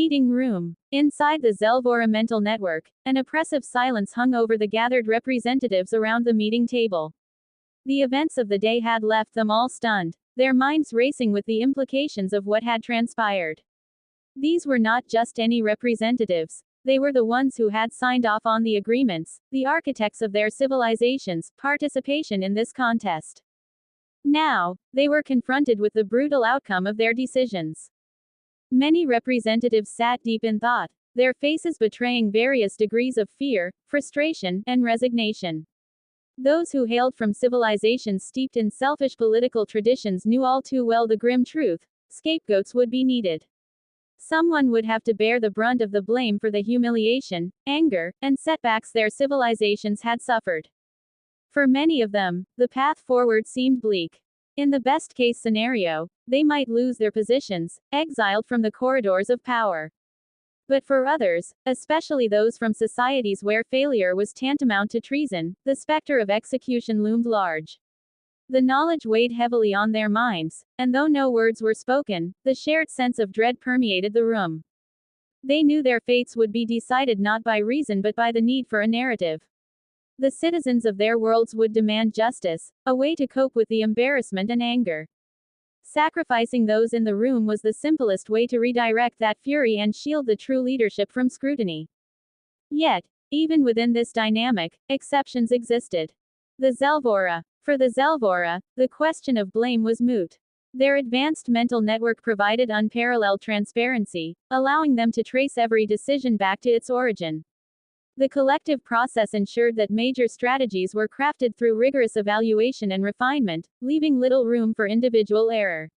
Meeting room. Inside the Zelvora mental network, an oppressive silence hung over the gathered representatives around the meeting table. The events of the day had left them all stunned, their minds racing with the implications of what had transpired. These were not just any representatives. They were the ones who had signed off on the agreements, the architects of their civilization's participation in this contest. Now, they were confronted with the brutal outcome of their decisions. Many representatives sat deep in thought, their faces betraying various degrees of fear, frustration, and resignation. Those who hailed from civilizations steeped in selfish political traditions knew all too well the grim truth: scapegoats would be needed. Someone would have to bear the brunt of the blame for the humiliation, anger, and setbacks their civilizations had suffered. For many of them, the path forward seemed bleak. In the best-case scenario, they might lose their positions, exiled from the corridors of power. But for others, especially those from societies where failure was tantamount to treason, the specter of execution loomed large. The knowledge weighed heavily on their minds, and though no words were spoken, the shared sense of dread permeated the room. They knew their fates would be decided not by reason but by the need for a narrative. The citizens of their worlds would demand justice, a way to cope with the embarrassment and anger. Sacrificing those in the room was the simplest way to redirect that fury and shield the true leadership from scrutiny. Yet, even within this dynamic, exceptions existed. The Zelvora. For the Zelvora, the question of blame was moot. Their advanced mental network provided unparalleled transparency, allowing them to trace every decision back to its origin. The collective process ensured that major strategies were crafted through rigorous evaluation and refinement, leaving little room for individual error.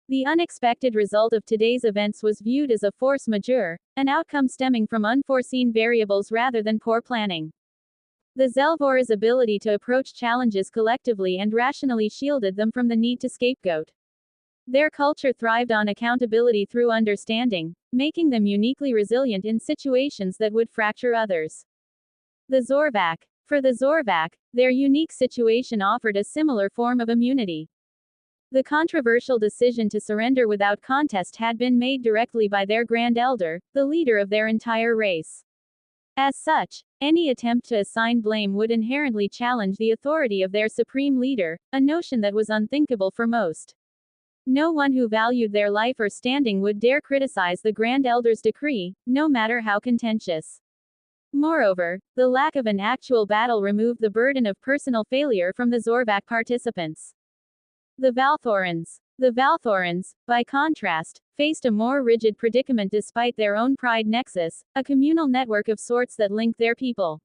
The unexpected result of today's events was viewed as a force majeure, an outcome stemming from unforeseen variables rather than poor planning. The Zelvora's ability to approach challenges collectively and rationally shielded them from the need to scapegoat. Their culture thrived on accountability through understanding, making them uniquely resilient in situations that would fracture others. The Zorvak. For the Zorvak, their unique situation offered a similar form of immunity. The controversial decision to surrender without contest had been made directly by their Grand Elder, the leader of their entire race. As such, any attempt to assign blame would inherently challenge the authority of their supreme leader, a notion that was unthinkable for most. No one who valued their life or standing would dare criticize the Grand Elder's decree, no matter how contentious. Moreover, the lack of an actual battle removed the burden of personal failure from the Zorvak participants. The Valthorans. The Valthorans, by contrast, faced a more rigid predicament despite their own pride nexus, a communal network of sorts that linked their people.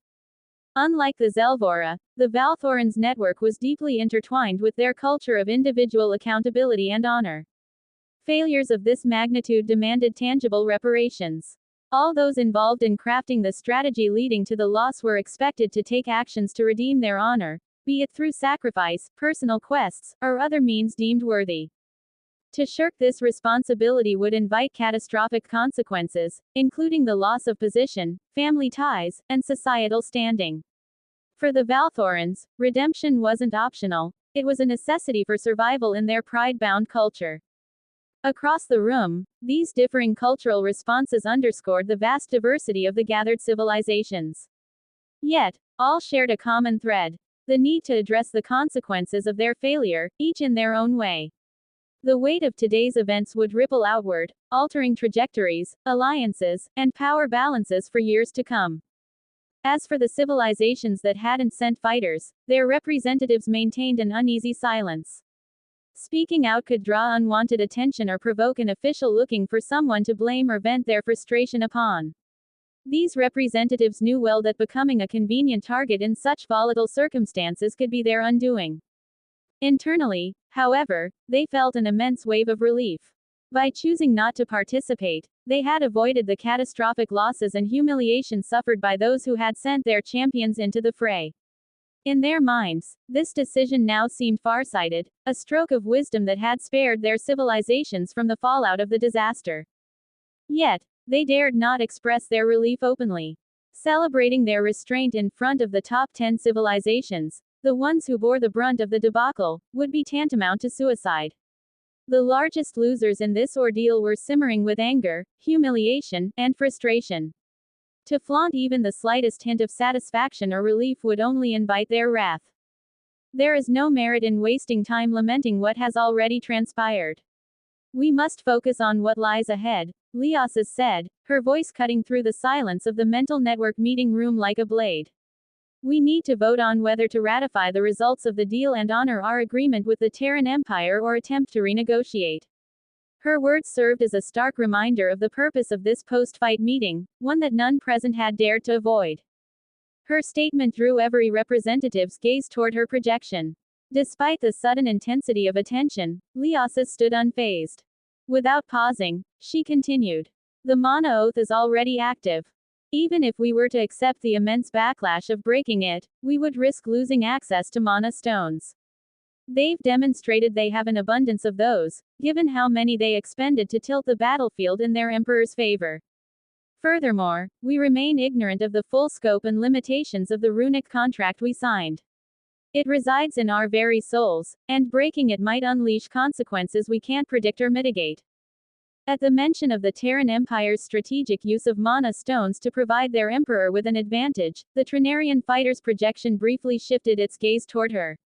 Unlike the Zelvora, the Valthorans' network was deeply intertwined with their culture of individual accountability and honor. Failures of this magnitude demanded tangible reparations. All those involved in crafting the strategy leading to the loss were expected to take actions to redeem their honor, be it through sacrifice, personal quests, or other means deemed worthy. To shirk this responsibility would invite catastrophic consequences, including the loss of position, family ties, and societal standing. For the Valthorans, redemption wasn't optional, it was a necessity for survival in their pride-bound culture. Across the room, these differing cultural responses underscored the vast diversity of the gathered civilizations. Yet, all shared a common thread: the need to address the consequences of their failure, each in their own way. The weight of today's events would ripple outward, altering trajectories, alliances, and power balances for years to come. As for the civilizations that hadn't sent fighters, their representatives maintained an uneasy silence. Speaking out could draw unwanted attention or provoke an official looking for someone to blame or vent their frustration upon. These representatives knew well that becoming a convenient target in such volatile circumstances could be their undoing. Internally, however, they felt an immense wave of relief. By choosing not to participate, they had avoided the catastrophic losses and humiliation suffered by those who had sent their champions into the fray. In their minds, this decision now seemed farsighted, a stroke of wisdom that had spared their civilizations from the fallout of the disaster. Yet, they dared not express their relief openly. Celebrating their restraint in front of the top 10 civilizations, the ones who bore the brunt of the debacle, would be tantamount to suicide. The largest losers in this ordeal were simmering with anger, humiliation, and frustration. To flaunt even the slightest hint of satisfaction or relief would only invite their wrath. There is no merit in wasting time lamenting what has already transpired. We must focus on what lies ahead, Lyasa said, her voice cutting through the silence of the mental network meeting room like a blade. We need to vote on whether to ratify the results of the deal and honor our agreement with the Terran Empire or attempt to renegotiate. Her words served as a stark reminder of the purpose of this post-fight meeting, one that none present had dared to avoid. Her statement drew every representative's gaze toward her projection. Despite the sudden intensity of attention, Lyasa stood unfazed. Without pausing, she continued. The Mana Oath is already active. Even if we were to accept the immense backlash of breaking it, we would risk losing access to Mana Stones. They've demonstrated they have an abundance of those, given how many they expended to tilt the battlefield in their Emperor's favor. Furthermore, we remain ignorant of the full scope and limitations of the runic contract we signed. It resides in our very souls, and breaking it might unleash consequences we can't predict or mitigate. At the mention of the Terran Empire's strategic use of mana stones to provide their emperor with an advantage, the Trinarian fighter's projection briefly shifted its gaze toward her.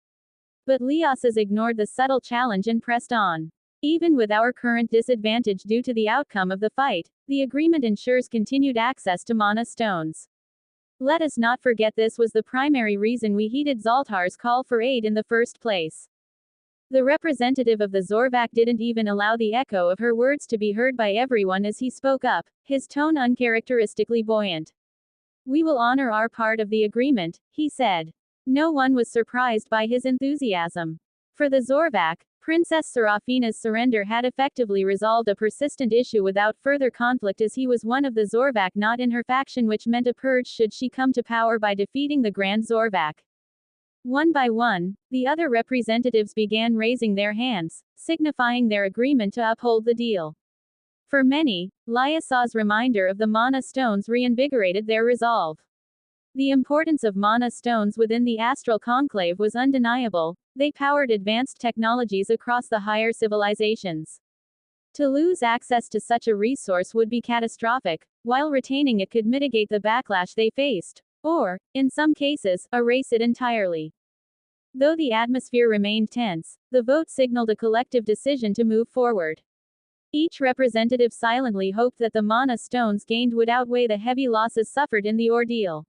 But Lyasas ignored the subtle challenge and pressed on. Even with our current disadvantage due to the outcome of the fight, the agreement ensures continued access to mana stones. Let us not forget this was the primary reason we heeded Zaltar's call for aid in the first place. The representative of the Zorvak didn't even allow the echo of her words to be heard by everyone as he spoke up, his tone uncharacteristically buoyant. We will honor our part of the agreement, he said. No one was surprised by his enthusiasm. For the Zorvak, Princess Serafina's surrender had effectively resolved a persistent issue without further conflict, as he was one of the Zorvak not in her faction, which meant a purge should she come to power by defeating the Grand Zorvak. One by one, the other representatives began raising their hands, signifying their agreement to uphold the deal. For many, Lyasa's reminder of the mana stones reinvigorated their resolve. The importance of mana stones within the astral conclave was undeniable. They powered advanced technologies across the higher civilizations. To lose access to such a resource would be catastrophic, while retaining it could mitigate the backlash they faced, or, in some cases, erase it entirely. Though the atmosphere remained tense, the vote signaled a collective decision to move forward. Each representative silently hoped that the mana stones gained would outweigh the heavy losses suffered in the ordeal.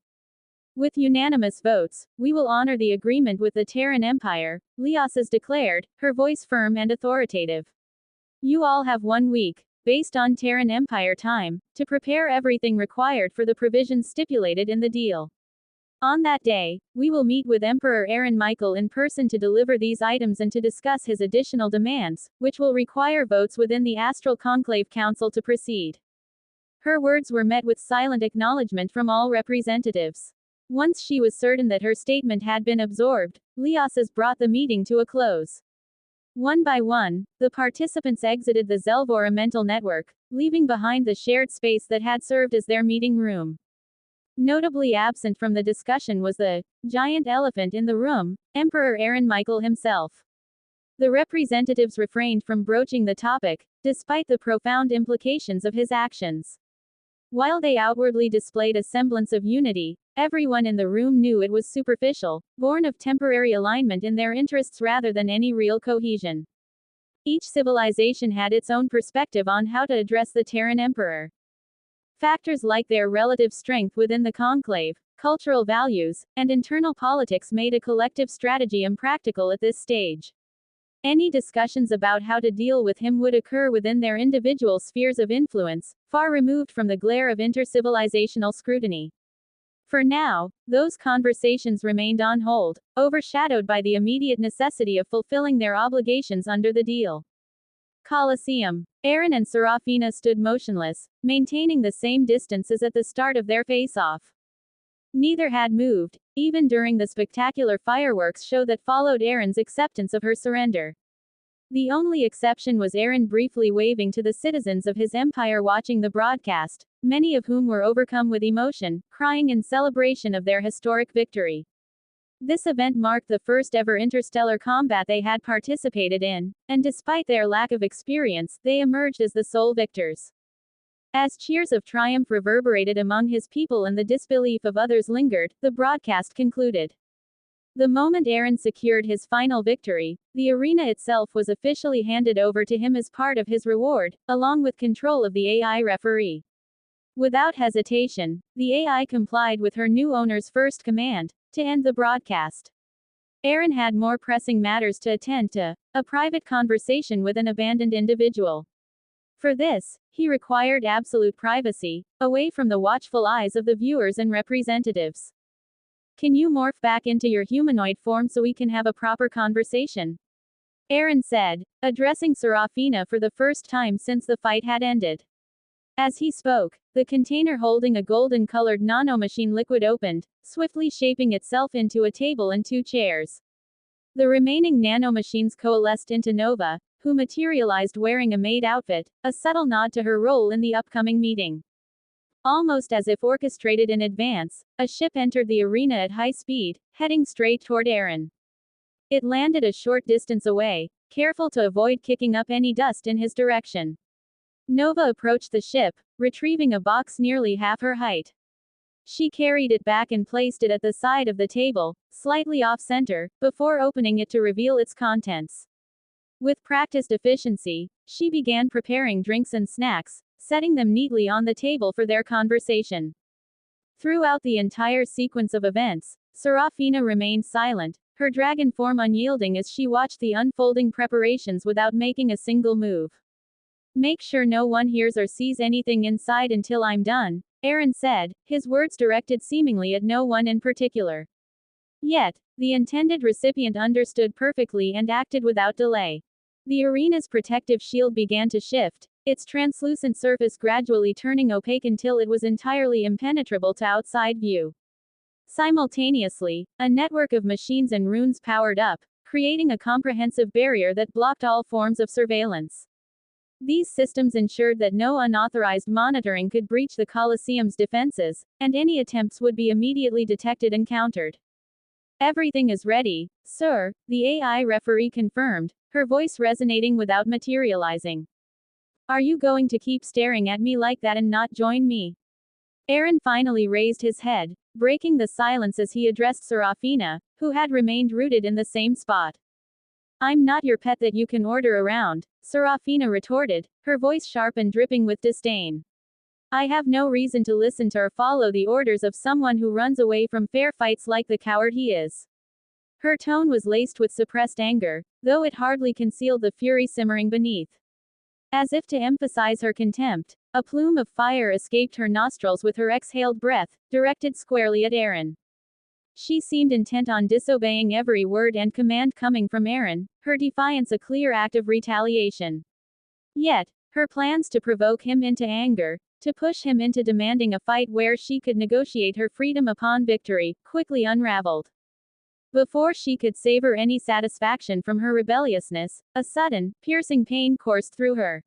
With unanimous votes, we will honor the agreement with the Terran Empire, Lyasas declared, her voice firm and authoritative. You all have 1 week, based on Terran Empire time, to prepare everything required for the provisions stipulated in the deal. On that day, we will meet with Emperor Aaron Michael in person to deliver these items and to discuss his additional demands, which will require votes within the Astral Conclave Council to proceed. Her words were met with silent acknowledgement from all representatives. Once she was certain that her statement had been absorbed, Lyasas brought the meeting to a close. One by one, the participants exited the Zelvora mental network, leaving behind the shared space that had served as their meeting room. Notably absent from the discussion was the giant elephant in the room, Emperor Aaron Michael himself. The representatives refrained from broaching the topic, despite the profound implications of his actions. While they outwardly displayed a semblance of unity, everyone in the room knew it was superficial, born of temporary alignment in their interests rather than any real cohesion. Each civilization had its own perspective on how to address the Terran Emperor. Factors like their relative strength within the conclave, cultural values, and internal politics made a collective strategy impractical at this stage. Any discussions about how to deal with him would occur within their individual spheres of influence, far removed from the glare of intercivilizational scrutiny. For now, those conversations remained on hold, overshadowed by the immediate necessity of fulfilling their obligations under the deal. Colosseum. Aaron and Serafina stood motionless, maintaining the same distance as at the start of their face-off. Neither had moved, even during the spectacular fireworks show that followed Aaron's acceptance of her surrender. The only exception was Aaron briefly waving to the citizens of his empire watching the broadcast, many of whom were overcome with emotion, crying in celebration of their historic victory. This event marked the first ever interstellar combat they had participated in, and despite their lack of experience, they emerged as the sole victors. As cheers of triumph reverberated among his people and the disbelief of others lingered, the broadcast concluded. The moment Aaron secured his final victory, the arena itself was officially handed over to him as part of his reward, along with control of the AI referee. Without hesitation, the AI complied with her new owner's first command, to end the broadcast. Aaron had more pressing matters to attend to, a private conversation with an abandoned individual. For this, he required absolute privacy, away from the watchful eyes of the viewers and representatives. Can you morph back into your humanoid form so we can have a proper conversation? Aaron said, addressing Serafina for the first time since the fight had ended. As he spoke, the container holding a golden-colored nanomachine liquid opened, swiftly shaping itself into a table and 2 chairs. The remaining nanomachines coalesced into Nova, who materialized wearing a maid outfit, a subtle nod to her role in the upcoming meeting. Almost as if orchestrated in advance, a ship entered the arena at high speed, heading straight toward Aaron. It landed a short distance away, careful to avoid kicking up any dust in his direction. Nova approached the ship, retrieving a box nearly half her height. She carried it back and placed it at the side of the table, slightly off-center, before opening it to reveal its contents. With practiced efficiency, she began preparing drinks and snacks, setting them neatly on the table for their conversation. Throughout the entire sequence of events, Serafina remained silent, her dragon form unyielding as she watched the unfolding preparations without making a single move. Make sure no one hears or sees anything inside until I'm done, Aaron said, his words directed seemingly at no one in particular. Yet, the intended recipient understood perfectly and acted without delay. The arena's protective shield began to shift, its translucent surface gradually turning opaque until it was entirely impenetrable to outside view. Simultaneously, a network of machines and runes powered up, creating a comprehensive barrier that blocked all forms of surveillance. These systems ensured that no unauthorized monitoring could breach the Colosseum's defenses, and any attempts would be immediately detected and countered. Everything is ready, sir, the AI referee confirmed, her voice resonating without materializing. Are you going to keep staring at me like that and not join me? Aaron finally raised his head, breaking the silence as he addressed Serafina, who had remained rooted in the same spot. I'm not your pet that you can order around, Serafina retorted, her voice sharp and dripping with disdain. I have no reason to listen to or follow the orders of someone who runs away from fair fights like the coward he is. Her tone was laced with suppressed anger, though it hardly concealed the fury simmering beneath. As if to emphasize her contempt, a plume of fire escaped her nostrils with her exhaled breath, directed squarely at Aaron. She seemed intent on disobeying every word and command coming from Aaron, her defiance a clear act of retaliation. Yet, her plans to provoke him into anger, to push him into demanding a fight where she could negotiate her freedom upon victory, quickly unraveled. Before she could savor any satisfaction from her rebelliousness, a sudden, piercing pain coursed through her.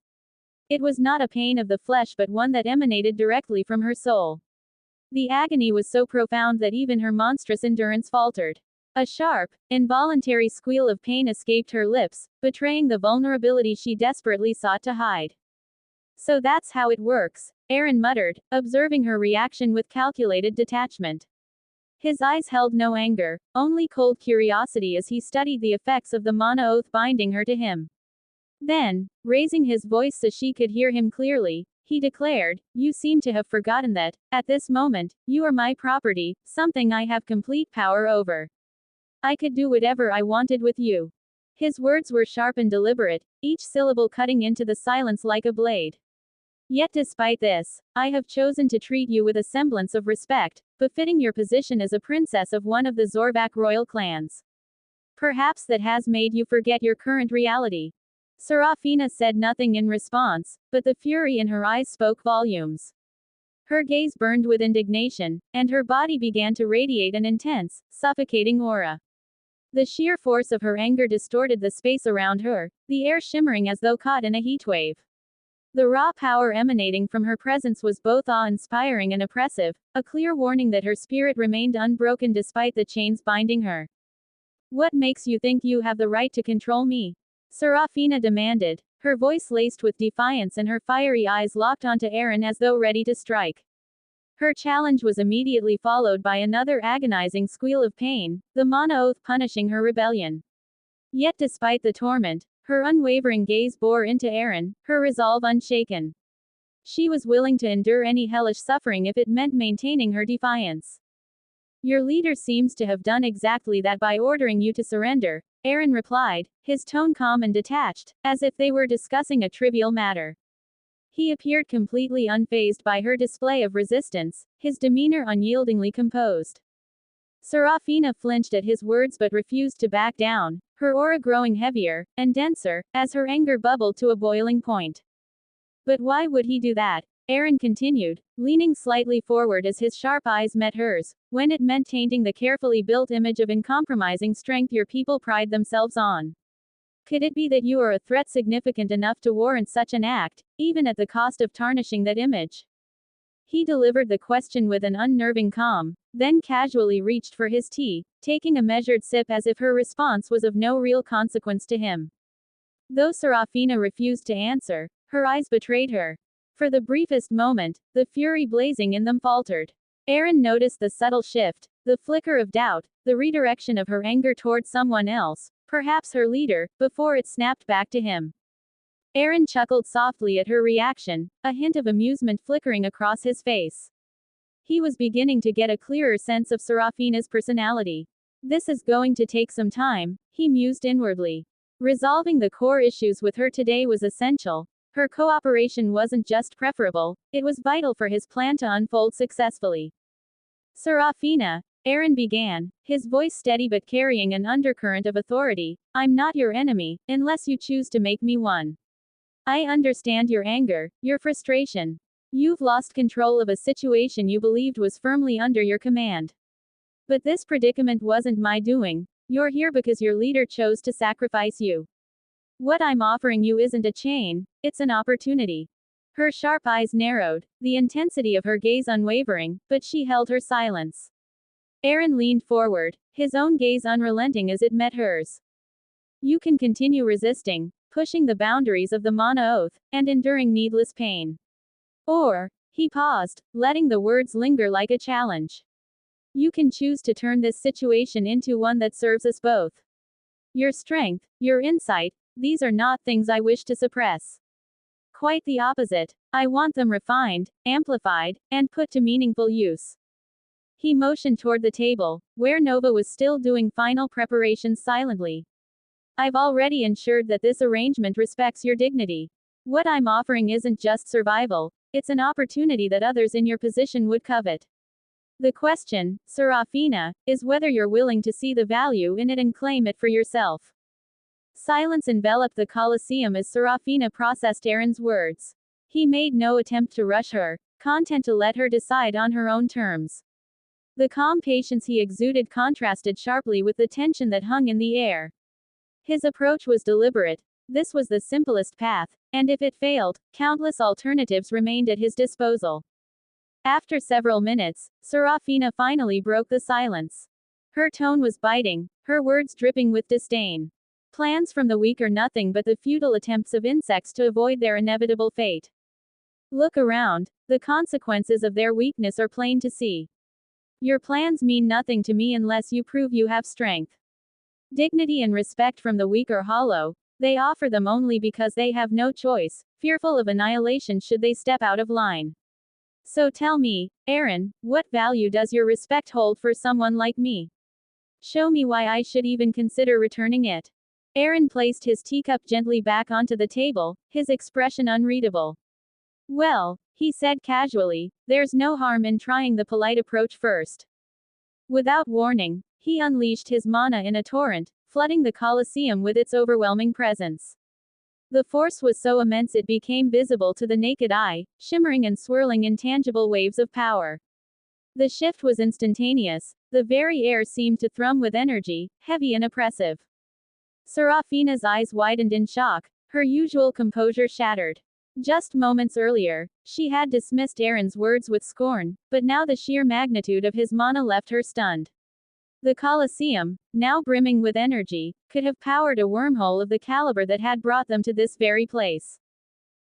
It was not a pain of the flesh but one that emanated directly from her soul. The agony was so profound that even her monstrous endurance faltered. A sharp, involuntary squeal of pain escaped her lips, betraying the vulnerability she desperately sought to hide. So that's how it works, Aaron muttered, observing her reaction with calculated detachment. His eyes held no anger, only cold curiosity as he studied the effects of the mana oath binding her to him. Then, raising his voice so she could hear him clearly, he declared, you seem to have forgotten that, at this moment, you are my property, something I have complete power over. I could do whatever I wanted with you. His words were sharp and deliberate, each syllable cutting into the silence like a blade. Yet despite this, I have chosen to treat you with a semblance of respect, befitting your position as a princess of one of the Zorvak royal clans. Perhaps that has made you forget your current reality. Serafina said nothing in response, but the fury in her eyes spoke volumes. Her gaze burned with indignation, and her body began to radiate an intense, suffocating aura. The sheer force of her anger distorted the space around her, the air shimmering as though caught in a heatwave. The raw power emanating from her presence was both awe-inspiring and oppressive, a clear warning that her spirit remained unbroken despite the chains binding her. What makes you think you have the right to control me? Serafina demanded, her voice laced with defiance and her fiery eyes locked onto Aaron as though ready to strike. Her challenge was immediately followed by another agonizing squeal of pain, the mana oath punishing her rebellion. Yet despite the torment, her unwavering gaze bore into Aaron, her resolve unshaken. She was willing to endure any hellish suffering if it meant maintaining her defiance. Your leader seems to have done exactly that by ordering you to surrender, Aaron replied, his tone calm and detached, as if they were discussing a trivial matter. He appeared completely unfazed by her display of resistance, his demeanor unyieldingly composed. Serafina flinched at his words but refused to back down, her aura growing heavier and denser as her anger bubbled to a boiling point. But why would he do that? Aaron continued, leaning slightly forward as his sharp eyes met hers, when it meant tainting the carefully built image of uncompromising strength your people pride themselves on. Could it be that you are a threat significant enough to warrant such an act, even at the cost of tarnishing that image? He delivered the question with an unnerving calm, then casually reached for his tea, taking a measured sip as if her response was of no real consequence to him. Though Serafina refused to answer, her eyes betrayed her. For the briefest moment, the fury blazing in them faltered. Aaron noticed the subtle shift, the flicker of doubt, the redirection of her anger toward someone else, perhaps her leader, before it snapped back to him. Aaron chuckled softly at her reaction, a hint of amusement flickering across his face. He was beginning to get a clearer sense of Serafina's personality. This is going to take some time, he mused inwardly. Resolving the core issues with her today was essential. Her cooperation wasn't just preferable, it was vital for his plan to unfold successfully. Serafina, Aaron began, his voice steady but carrying an undercurrent of authority, I'm not your enemy, unless you choose to make me one. I understand your anger, your frustration. You've lost control of a situation you believed was firmly under your command. But this predicament wasn't my doing. You're here because your leader chose to sacrifice you. What I'm offering you isn't a chain, it's an opportunity. Her sharp eyes narrowed, the intensity of her gaze unwavering, but she held her silence. Aaron leaned forward, his own gaze unrelenting as it met hers. You can continue resisting, pushing the boundaries of the mana oath, and enduring needless pain. Or, he paused, letting the words linger like a challenge. You can choose to turn this situation into one that serves us both. Your strength, your insight, these are not things I wish to suppress. Quite the opposite, I want them refined, amplified, and put to meaningful use. He motioned toward the table, where Nova was still doing final preparations silently. I've already ensured that this arrangement respects your dignity. What I'm offering isn't just survival, it's an opportunity that others in your position would covet. The question, Serafina, is whether you're willing to see the value in it and claim it for yourself. Silence enveloped the Colosseum as Serafina processed Aaron's words. He made no attempt to rush her, content to let her decide on her own terms. The calm patience he exuded contrasted sharply with the tension that hung in the air. His approach was deliberate. This was the simplest path, and if it failed, countless alternatives remained at his disposal. After several minutes, Serafina finally broke the silence. Her tone was biting, her words dripping with disdain. Plans from the weak are nothing but the futile attempts of insects to avoid their inevitable fate. Look around, the consequences of their weakness are plain to see. Your plans mean nothing to me unless you prove you have strength. Dignity and respect from the weak are hollow, they offer them only because they have no choice, fearful of annihilation should they step out of line. So tell me, Aaron, what value does your respect hold for someone like me? Show me why I should even consider returning it. Aaron placed his teacup gently back onto the table, his expression unreadable. Well, he said casually, there's no harm in trying the polite approach first. Without warning, he unleashed his mana in a torrent, flooding the Colosseum with its overwhelming presence. The force was so immense it became visible to the naked eye, shimmering and swirling in tangible waves of power. The shift was instantaneous, the very air seemed to thrum with energy, heavy and oppressive. Serafina's eyes widened in shock, her usual composure shattered. Just moments earlier, she had dismissed Aaron's words with scorn, but now the sheer magnitude of his mana left her stunned. The Colosseum, now brimming with energy, could have powered a wormhole of the caliber that had brought them to this very place.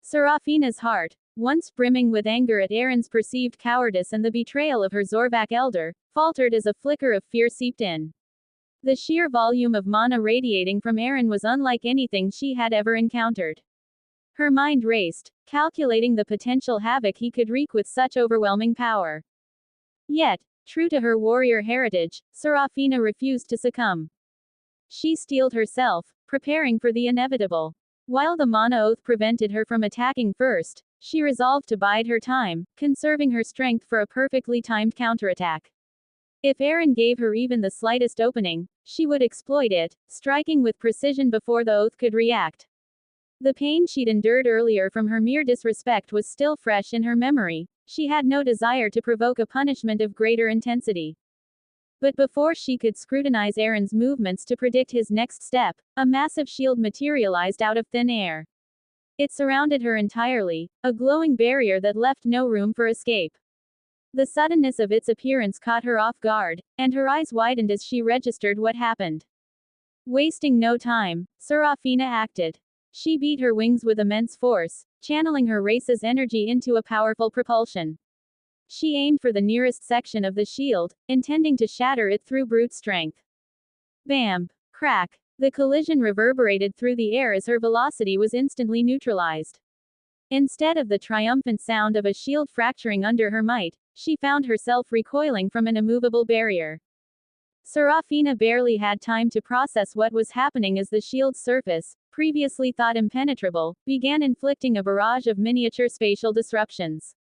Serafina's heart, once brimming with anger at Aaron's perceived cowardice and the betrayal of her Zorvak elder, faltered as a flicker of fear seeped in. The sheer volume of mana radiating from Aaron was unlike anything she had ever encountered. Her mind raced, calculating the potential havoc he could wreak with such overwhelming power. Yet, true to her warrior heritage, Serafina refused to succumb. She steeled herself, preparing for the inevitable. While the mana oath prevented her from attacking first, she resolved to bide her time, conserving her strength for a perfectly timed counterattack. If Aaron gave her even the slightest opening, she would exploit it, striking with precision before the oath could react. The pain she'd endured earlier from her mere disrespect was still fresh in her memory. She had no desire to provoke a punishment of greater intensity. But before she could scrutinize Aaron's movements to predict his next step, a massive shield materialized out of thin air. It surrounded her entirely, a glowing barrier that left no room for escape. The suddenness of its appearance caught her off guard, and her eyes widened as she registered what happened. Wasting no time, Serafina acted. She beat her wings with immense force, channeling her race's energy into a powerful propulsion. She aimed for the nearest section of the shield, intending to shatter it through brute strength. Bam! Crack! The collision reverberated through the air as her velocity was instantly neutralized. Instead of the triumphant sound of a shield fracturing under her might, she found herself recoiling from an immovable barrier. Serafina barely had time to process what was happening as the shield's surface, previously thought impenetrable, began inflicting a barrage of miniature spatial disruptions.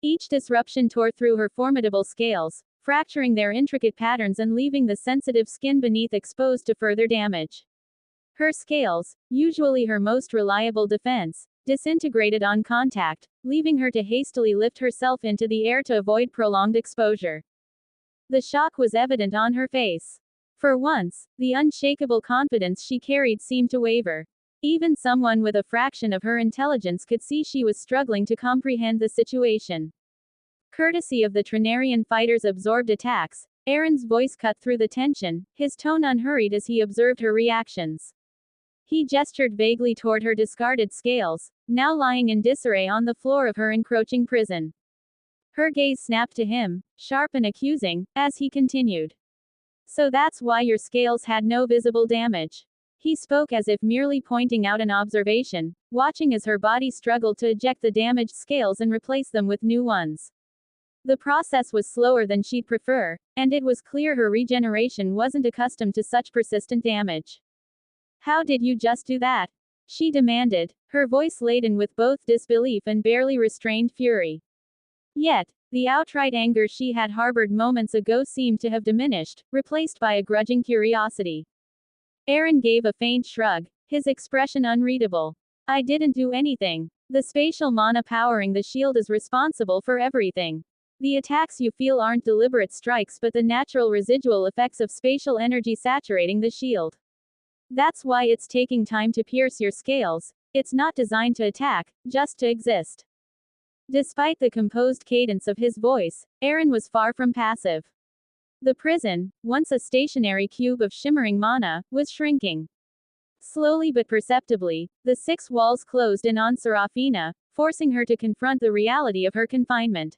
Each disruption tore through her formidable scales, fracturing their intricate patterns and leaving the sensitive skin beneath exposed to further damage. Her scales, usually her most reliable defense, disintegrated on contact, leaving her to hastily lift herself into the air to avoid prolonged exposure. The shock was evident on her face. For once, the unshakable confidence she carried seemed to waver. Even someone with a fraction of her intelligence could see she was struggling to comprehend the situation. Courtesy of the Trinarian fighter's absorbed attacks, Aaron's voice cut through the tension, his tone unhurried as he observed her reactions. He gestured vaguely toward her discarded scales, now lying in disarray on the floor of her encroaching prison. Her gaze snapped to him, sharp and accusing, as he continued. "So that's why your scales had no visible damage." He spoke as if merely pointing out an observation, watching as her body struggled to eject the damaged scales and replace them with new ones. The process was slower than she'd prefer, and it was clear her regeneration wasn't accustomed to such persistent damage. "How did you just do that?" she demanded, her voice laden with both disbelief and barely restrained fury. Yet, the outright anger she had harbored moments ago seemed to have diminished, replaced by a grudging curiosity. Aaron gave a faint shrug, his expression unreadable. "I didn't do anything. The spatial mana powering the shield is responsible for everything. The attacks you feel aren't deliberate strikes but the natural residual effects of spatial energy saturating the shield. That's why it's taking time to pierce your scales. It's not designed to attack, just to exist." Despite the composed cadence of his voice, Aaron was far from passive. The prison, once a stationary cube of shimmering mana, was shrinking. Slowly but perceptibly, the 6 walls closed in on Serafina, forcing her to confront the reality of her confinement.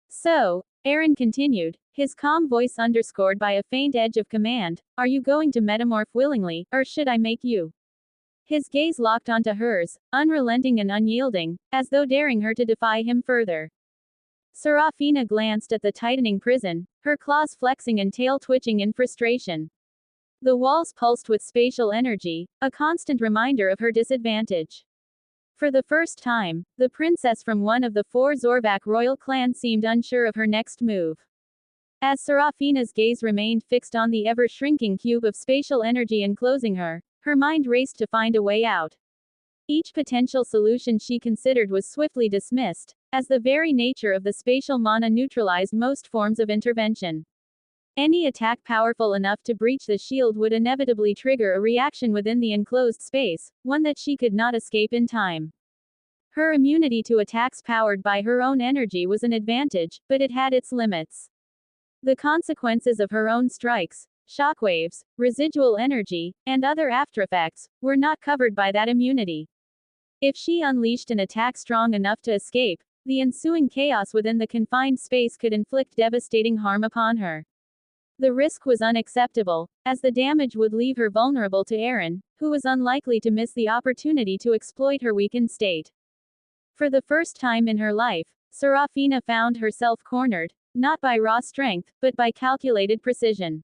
"So," Aaron continued, his calm voice underscored by a faint edge of command, "are you going to metamorph willingly, or should I make you?" His gaze locked onto hers, unrelenting and unyielding, as though daring her to defy him further. Serafina glanced at the tightening prison, her claws flexing and tail twitching in frustration. The walls pulsed with spatial energy, a constant reminder of her disadvantage. For the first time, the princess from one of the 4 Zorvak royal clans seemed unsure of her next move. As Serafina's gaze remained fixed on the ever-shrinking cube of spatial energy enclosing her, her mind raced to find a way out. Each potential solution she considered was swiftly dismissed, as the very nature of the spatial mana neutralized most forms of intervention. Any attack powerful enough to breach the shield would inevitably trigger a reaction within the enclosed space, one that she could not escape in time. Her immunity to attacks powered by her own energy was an advantage, but it had its limits. The consequences of her own strikes, shockwaves, residual energy, and other aftereffects, were not covered by that immunity. If she unleashed an attack strong enough to escape, the ensuing chaos within the confined space could inflict devastating harm upon her. The risk was unacceptable, as the damage would leave her vulnerable to Aaron, who was unlikely to miss the opportunity to exploit her weakened state. For the first time in her life, Serafina found herself cornered, not by raw strength, but by calculated precision.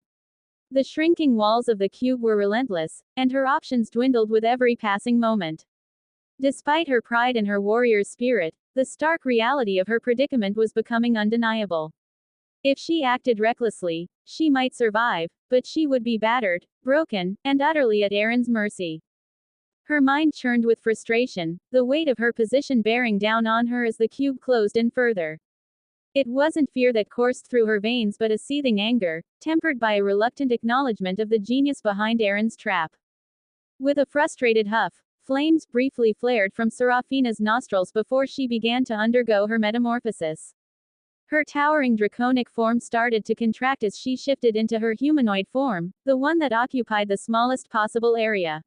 The shrinking walls of the cube were relentless, and her options dwindled with every passing moment. Despite her pride and her warrior's spirit, the stark reality of her predicament was becoming undeniable. If she acted recklessly, she might survive, but she would be battered, broken, and utterly at Aaron's mercy. Her mind churned with frustration, the weight of her position bearing down on her as the cube closed in further. It wasn't fear that coursed through her veins but a seething anger, tempered by a reluctant acknowledgement of the genius behind Aaron's trap. With a frustrated huff, flames briefly flared from Serafina's nostrils before she began to undergo her metamorphosis. Her towering draconic form started to contract as she shifted into her humanoid form, the one that occupied the smallest possible area.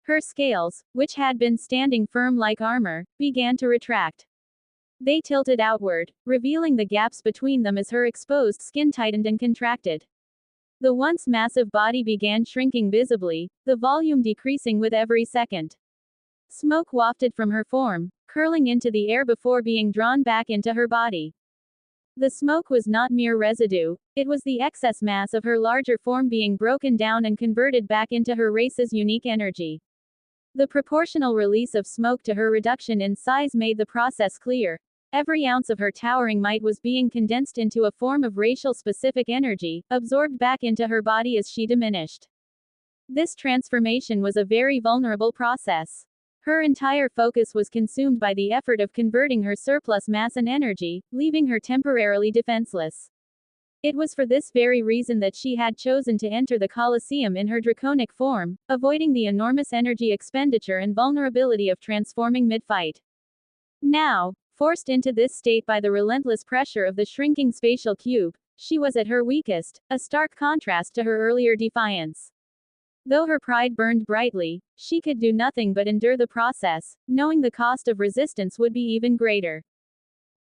Her scales, which had been standing firm like armor, began to retract. They tilted outward, revealing the gaps between them as her exposed skin tightened and contracted. The once massive body began shrinking visibly, the volume decreasing with every second. Smoke wafted from her form, curling into the air before being drawn back into her body. The smoke was not mere residue, it was the excess mass of her larger form being broken down and converted back into her race's unique energy. The proportional release of smoke to her reduction in size made the process clear. Every ounce of her towering might was being condensed into a form of racial-specific energy, absorbed back into her body as she diminished. This transformation was a very vulnerable process. Her entire focus was consumed by the effort of converting her surplus mass and energy, leaving her temporarily defenseless. It was for this very reason that she had chosen to enter the Colosseum in her draconic form, avoiding the enormous energy expenditure and vulnerability of transforming mid-fight. Now, forced into this state by the relentless pressure of the shrinking spatial cube, she was at her weakest, a stark contrast to her earlier defiance. Though her pride burned brightly, she could do nothing but endure the process, knowing the cost of resistance would be even greater.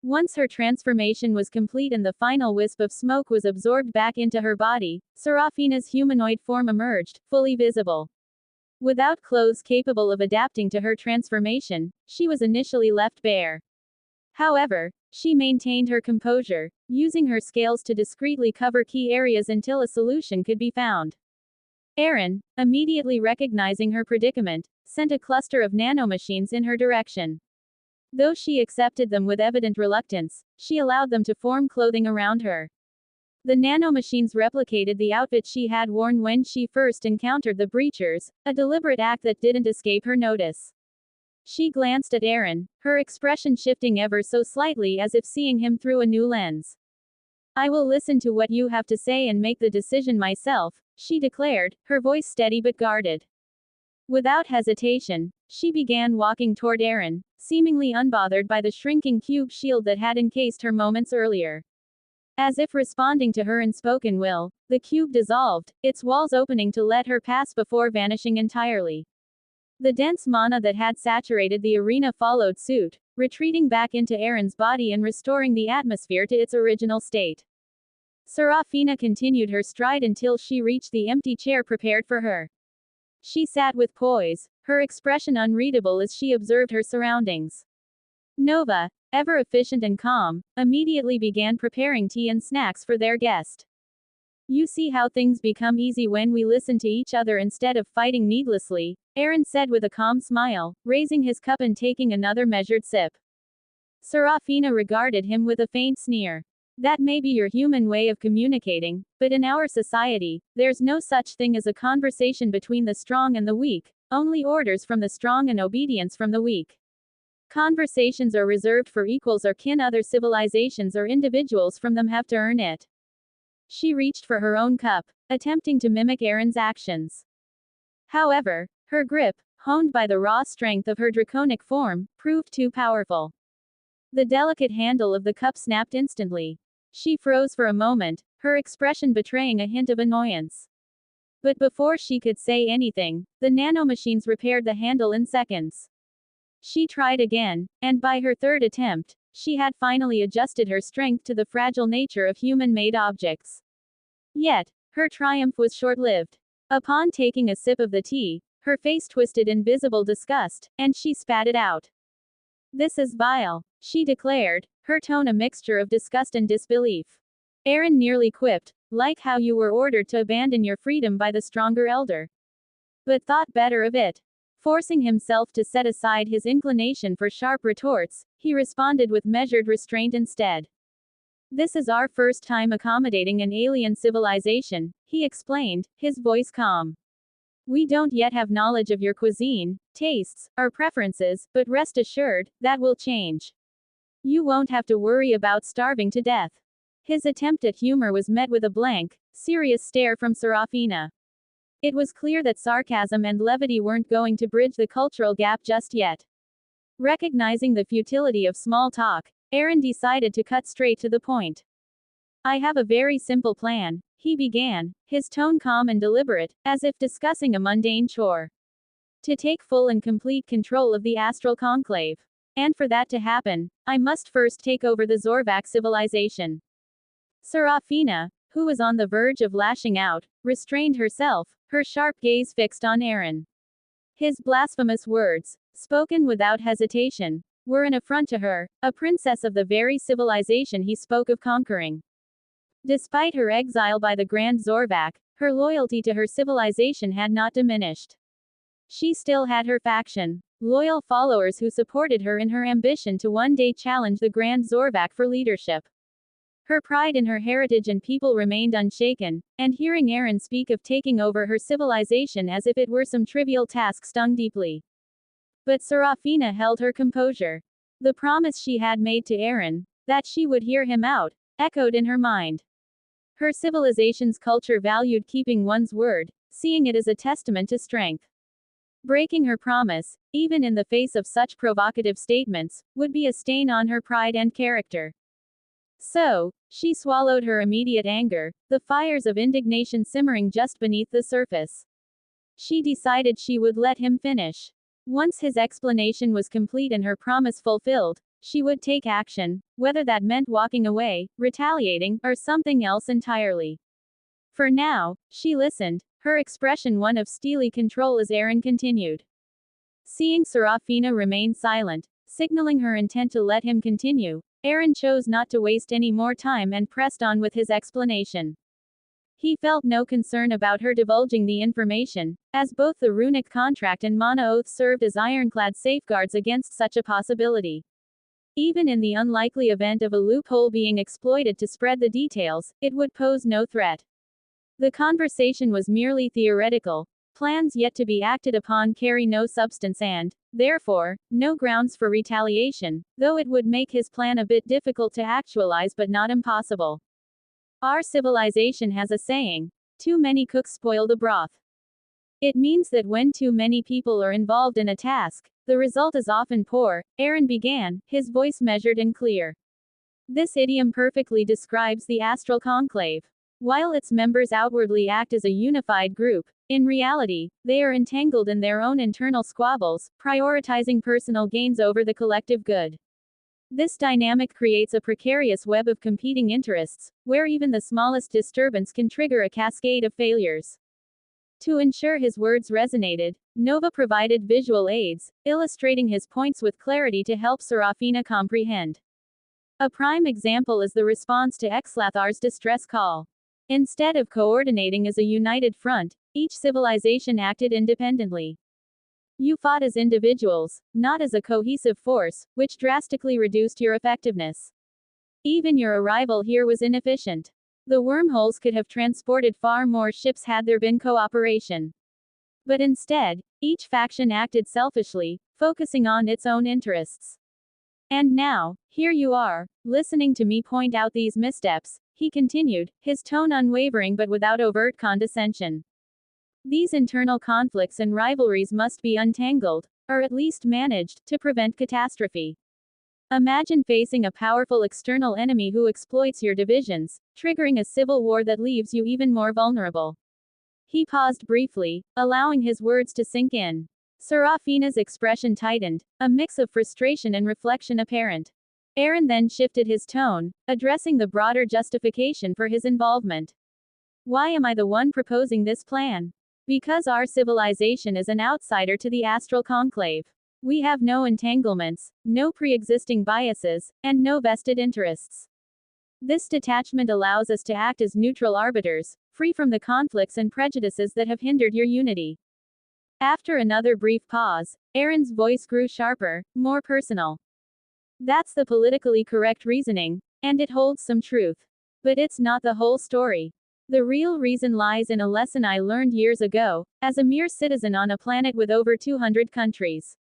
Once her transformation was complete and the final wisp of smoke was absorbed back into her body, Serafina's humanoid form emerged, fully visible. Without clothes capable of adapting to her transformation, she was initially left bare. However, she maintained her composure, using her scales to discreetly cover key areas until a solution could be found. Aaron, immediately recognizing her predicament, sent a cluster of nanomachines in her direction. Though she accepted them with evident reluctance, she allowed them to form clothing around her. The nanomachines replicated the outfit she had worn when she first encountered the Breachers, a deliberate act that didn't escape her notice. She glanced at Aaron, her expression shifting ever so slightly as if seeing him through a new lens. "I will listen to what you have to say and make the decision myself," she declared, her voice steady but guarded. Without hesitation, she began walking toward Aaron, seemingly unbothered by the shrinking cube shield that had encased her moments earlier. As if responding to her unspoken will, the cube dissolved, its walls opening to let her pass before vanishing entirely. The dense mana that had saturated the arena followed suit, retreating back into Aaron's body and restoring the atmosphere to its original state. Serafina continued her stride until she reached the empty chair prepared for her. She sat with poise, her expression unreadable as she observed her surroundings. Nova, ever efficient and calm, immediately began preparing tea and snacks for their guest. "You see how things become easy when we listen to each other instead of fighting needlessly," Aaron said with a calm smile, raising his cup and taking another measured sip. Serafina regarded him with a faint sneer. "That may be your human way of communicating, but in our society, there's no such thing as a conversation between the strong and the weak, only orders from the strong and obedience from the weak. Conversations are reserved for equals or kin, other civilizations or individuals from them have to earn it." She reached for her own cup, attempting to mimic Aaron's actions. However, her grip, honed by the raw strength of her draconic form, proved too powerful. The delicate handle of the cup snapped instantly. She froze for a moment, her expression betraying a hint of annoyance. But before she could say anything, the nanomachines repaired the handle in seconds. She tried again, and by her third attempt, she had finally adjusted her strength to the fragile nature of human-made objects. Yet, her triumph was short-lived. Upon taking a sip of the tea, her face twisted in visible disgust, and she spat it out. "This is vile," she declared, her tone a mixture of disgust and disbelief. Aaron nearly quipped, "Like how you were ordered to abandon your freedom by the stronger elder." But thought better of it. Forcing himself to set aside his inclination for sharp retorts, he responded with measured restraint instead. "This is our first time accommodating an alien civilization," he explained, his voice calm. "We don't yet have knowledge of your cuisine, tastes, or preferences, but rest assured, that will change. You won't have to worry about starving to death." His attempt at humor was met with a blank, serious stare from Serafina. It was clear that sarcasm and levity weren't going to bridge the cultural gap just yet. Recognizing the futility of small talk, Aaron decided to cut straight to the point. "I have a very simple plan," he began, his tone calm and deliberate, as if discussing a mundane chore. "To take full and complete control of the astral conclave. And for that to happen, I must first take over the Zorvak civilization." Serafina, who was on the verge of lashing out, restrained herself, her sharp gaze fixed on Aaron. His blasphemous words, spoken without hesitation, were an affront to her, a princess of the very civilization he spoke of conquering. Despite her exile by the Grand Zorvak, her loyalty to her civilization had not diminished. She still had her faction, loyal followers who supported her in her ambition to one day challenge the Grand Zorvak for leadership. Her pride in her heritage and people remained unshaken, and hearing Aaron speak of taking over her civilization as if it were some trivial task stung deeply. But Serafina held her composure. The promise she had made to Aaron, that she would hear him out, echoed in her mind. Her civilization's culture valued keeping one's word, seeing it as a testament to strength. Breaking her promise, even in the face of such provocative statements, would be a stain on her pride and character. So, she swallowed her immediate anger, the fires of indignation simmering just beneath the surface. She decided she would let him finish. Once his explanation was complete and her promise fulfilled, she would take action, whether that meant walking away, retaliating, or something else entirely. For now, she listened, her expression one of steely control as Aaron continued. Seeing Serafina remain silent, signaling her intent to let him continue, Aaron chose not to waste any more time and pressed on with his explanation. He felt no concern about her divulging the information, as both the runic contract and mana oath served as ironclad safeguards against such a possibility. Even in the unlikely event of a loophole being exploited to spread the details, it would pose no threat. The conversation was merely theoretical. Plans yet to be acted upon carry no substance and, therefore, no grounds for retaliation, though it would make his plan a bit difficult to actualize but not impossible. Our civilization has a saying, "Too many cooks spoil the broth." It means that when too many people are involved in a task, the result is often poor, Aaron began, his voice measured and clear. This idiom perfectly describes the astral conclave. While its members outwardly act as a unified group, in reality, they are entangled in their own internal squabbles, prioritizing personal gains over the collective good. This dynamic creates a precarious web of competing interests, where even the smallest disturbance can trigger a cascade of failures. To ensure his words resonated, Nova provided visual aids, illustrating his points with clarity to help Serafina comprehend. A prime example is the response to Exlathar's distress call. Instead of coordinating as a united front, each civilization acted independently. You fought as individuals, not as a cohesive force, which drastically reduced your effectiveness. Even your arrival here was inefficient. The wormholes could have transported far more ships had there been cooperation. But instead, each faction acted selfishly, focusing on its own interests. And now, here you are, listening to me point out these missteps, he continued, his tone unwavering but without overt condescension. These internal conflicts and rivalries must be untangled, or at least managed, to prevent catastrophe. Imagine facing a powerful external enemy who exploits your divisions, triggering a civil war that leaves you even more vulnerable. He paused briefly, allowing his words to sink in. Serafina's expression tightened, a mix of frustration and reflection apparent. Aaron then shifted his tone, addressing the broader justification for his involvement. Why am I the one proposing this plan? Because our civilization is an outsider to the astral conclave. We have no entanglements, no pre-existing biases, and no vested interests. This detachment allows us to act as neutral arbiters, free from the conflicts and prejudices that have hindered your unity. After another brief pause, Aaron's voice grew sharper, more personal. That's the politically correct reasoning, and it holds some truth. But it's not the whole story. The real reason lies in a lesson I learned years ago, as a mere citizen on a planet with over 200 countries.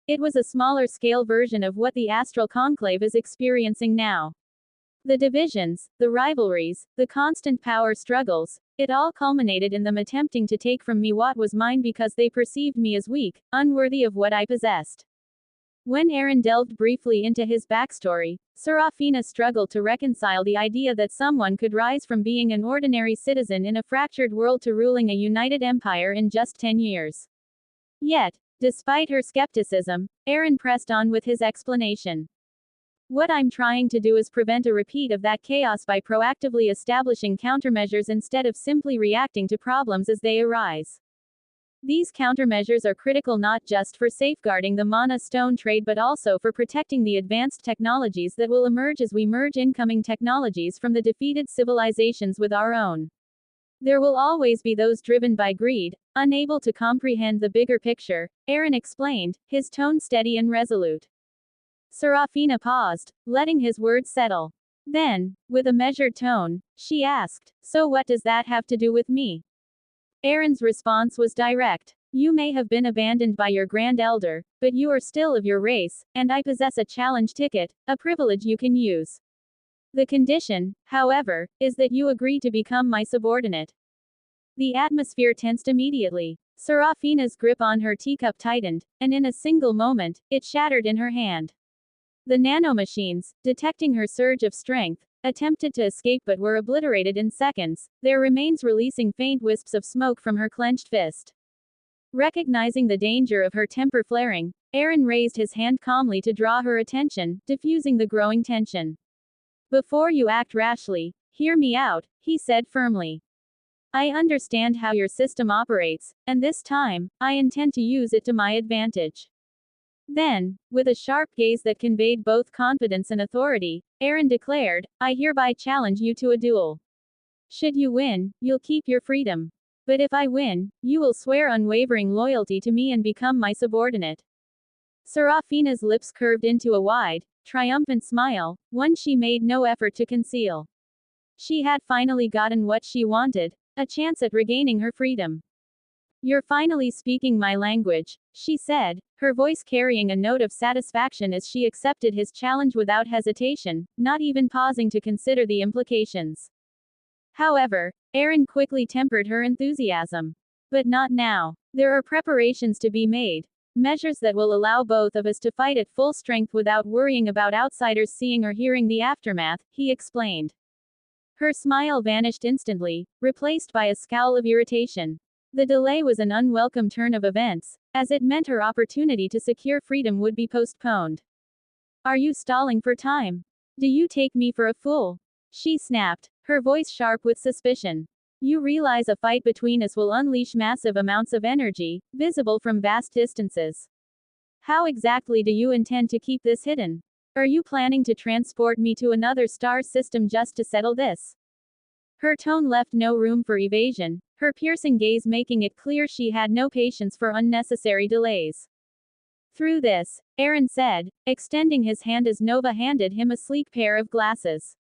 It was a smaller scale version of what the astral conclave is experiencing now. The divisions, the rivalries, the constant power struggles, it all culminated in them attempting to take from me what was mine because they perceived me as weak, unworthy of what I possessed. When Aaron delved briefly into his backstory, Serafina struggled to reconcile the idea that someone could rise from being an ordinary citizen in a fractured world to ruling a united empire in just 10 years. Yet, despite her skepticism, Aaron pressed on with his explanation. What I'm trying to do is prevent a repeat of that chaos by proactively establishing countermeasures instead of simply reacting to problems as they arise. These countermeasures are critical not just for safeguarding the mana stone trade but also for protecting the advanced technologies that will emerge as we merge incoming technologies from the defeated civilizations with our own. There will always be those driven by greed, unable to comprehend the bigger picture, Aaron explained, his tone steady and resolute. Serafina paused, letting his words settle. Then, with a measured tone, she asked, "So what does that have to do with me?" Aaron's response was direct. "You may have been abandoned by your grand elder, but you are still of your race, and I possess a challenge ticket, a privilege you can use. The condition, however, is that you agree to become my subordinate." The atmosphere tensed immediately. Serafina's grip on her teacup tightened, and in a single moment, it shattered in her hand. The nanomachines, detecting her surge of strength, attempted to escape but were obliterated in seconds, their remains releasing faint wisps of smoke from her clenched fist. Recognizing the danger of her temper flaring, Aaron raised his hand calmly to draw her attention, diffusing the growing tension. "Before you act rashly, hear me out," he said firmly. "I understand how your system operates, and this time, I intend to use it to my advantage." Then, with a sharp gaze that conveyed both confidence and authority, Aaron declared, "I hereby challenge you to a duel. Should you win, you'll keep your freedom. But if I win, you will swear unwavering loyalty to me and become my subordinate." Serafina's lips curved into a wide, triumphant smile, one she made no effort to conceal. She had finally gotten what she wanted, a chance at regaining her freedom. "You're finally speaking my language," she said, her voice carrying a note of satisfaction as she accepted his challenge without hesitation, not even pausing to consider the implications. However, Aaron quickly tempered her enthusiasm. "But not now. There are preparations to be made. Measures that will allow both of us to fight at full strength without worrying about outsiders seeing or hearing the aftermath," he explained. Her smile vanished instantly, replaced by a scowl of irritation. The delay was an unwelcome turn of events, as it meant her opportunity to secure freedom would be postponed. "Are you stalling for time? Do you take me for a fool?" she snapped, her voice sharp with suspicion. "You realize a fight between us will unleash massive amounts of energy, visible from vast distances. How exactly do you intend to keep this hidden? Are you planning to transport me to another star system just to settle this?" Her tone left no room for evasion, her piercing gaze making it clear she had no patience for unnecessary delays. "Through this," Aaron said, extending his hand as Nova handed him a sleek pair of glasses.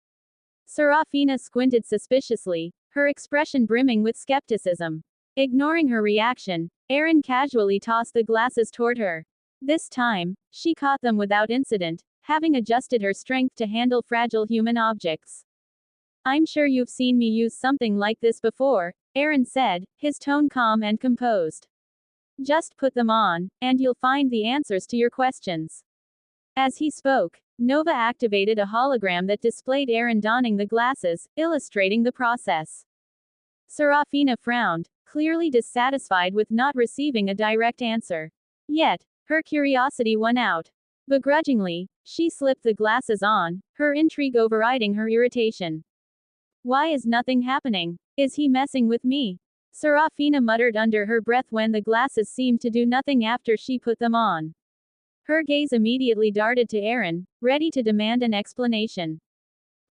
Serafina squinted suspiciously, her expression brimming with skepticism. Ignoring her reaction, Aaron casually tossed the glasses toward her. This time, she caught them without incident, having adjusted her strength to handle fragile human objects. I'm sure you've seen me use something like this before, Aaron said, his tone calm and composed. Just put them on, and you'll find the answers to your questions. As he spoke, Nova activated a hologram that displayed Aaron donning the glasses, illustrating the process. Serafina frowned, clearly dissatisfied with not receiving a direct answer. Yet, her curiosity won out. Begrudgingly, she slipped the glasses on, her intrigue overriding her irritation. Why is nothing happening? Is he messing with me? Serafina muttered under her breath when the glasses seemed to do nothing after she put them on. Her gaze immediately darted to Aaron, ready to demand an explanation.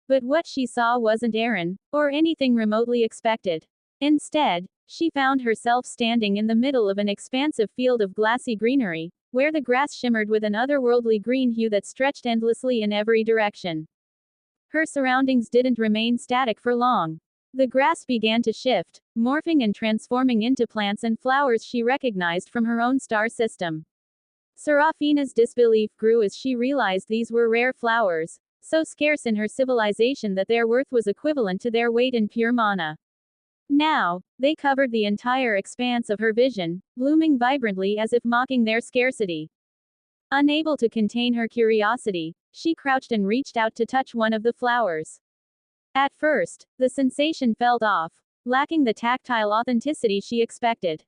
But what she saw wasn't Aaron, or anything remotely expected. Instead, she found herself standing in the middle of an expansive field of glassy greenery, where the grass shimmered with an otherworldly green hue that stretched endlessly in every direction. Her surroundings didn't remain static for long. The grass began to shift, morphing and transforming into plants and flowers she recognized from her own star system. Serafina's disbelief grew as she realized these were rare flowers, so scarce in her civilization that their worth was equivalent to their weight in pure mana. Now, they covered the entire expanse of her vision, blooming vibrantly as if mocking their scarcity. Unable to contain her curiosity, she crouched and reached out to touch one of the flowers. At first, the sensation felt off, lacking the tactile authenticity she expected.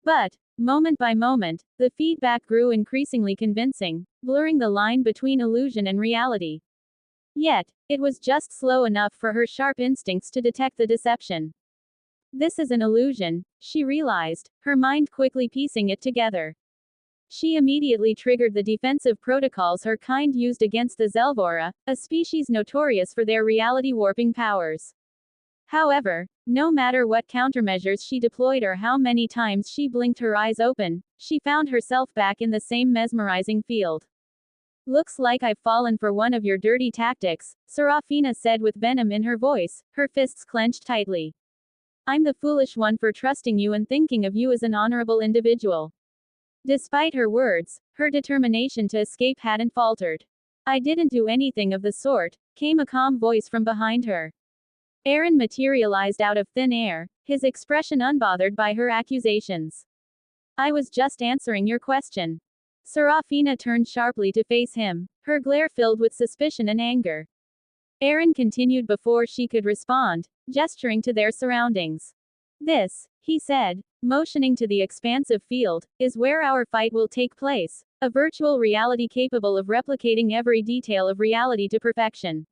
But, moment by moment, the feedback grew increasingly convincing, blurring the line between illusion and reality. Yet, it was just slow enough for her sharp instincts to detect the deception. This is an illusion, she realized, her mind quickly piecing it together. She immediately triggered the defensive protocols her kind used against the Zelvora, a species notorious for their reality-warping powers. However, no matter what countermeasures she deployed or how many times she blinked her eyes open, she found herself back in the same mesmerizing field. Looks like I've fallen for one of your dirty tactics, Serafina said with venom in her voice, her fists clenched tightly. I'm the foolish one for trusting you and thinking of you as an honorable individual. Despite her words, her determination to escape hadn't faltered. I didn't do anything of the sort, came a calm voice from behind her. Aaron materialized out of thin air, his expression unbothered by her accusations. I was just answering your question. Serafina turned sharply to face him, her glare filled with suspicion and anger. Aaron continued before she could respond, gesturing to their surroundings. This, he said, motioning to the expansive field, is where our fight will take place, a virtual reality capable of replicating every detail of reality to perfection.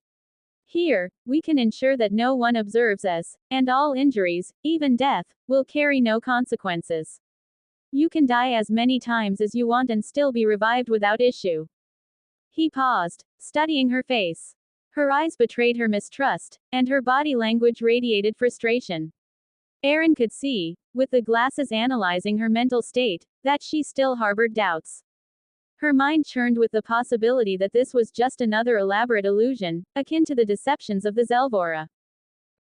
Here, we can ensure that no one observes us, and all injuries, even death, will carry no consequences. You can die as many times as you want and still be revived without issue. He paused, studying her face. Her eyes betrayed her mistrust, and her body language radiated frustration. Aaron could see, with the glasses analyzing her mental state, that she still harbored doubts. Her mind churned with the possibility that this was just another elaborate illusion, akin to the deceptions of the Zelvora.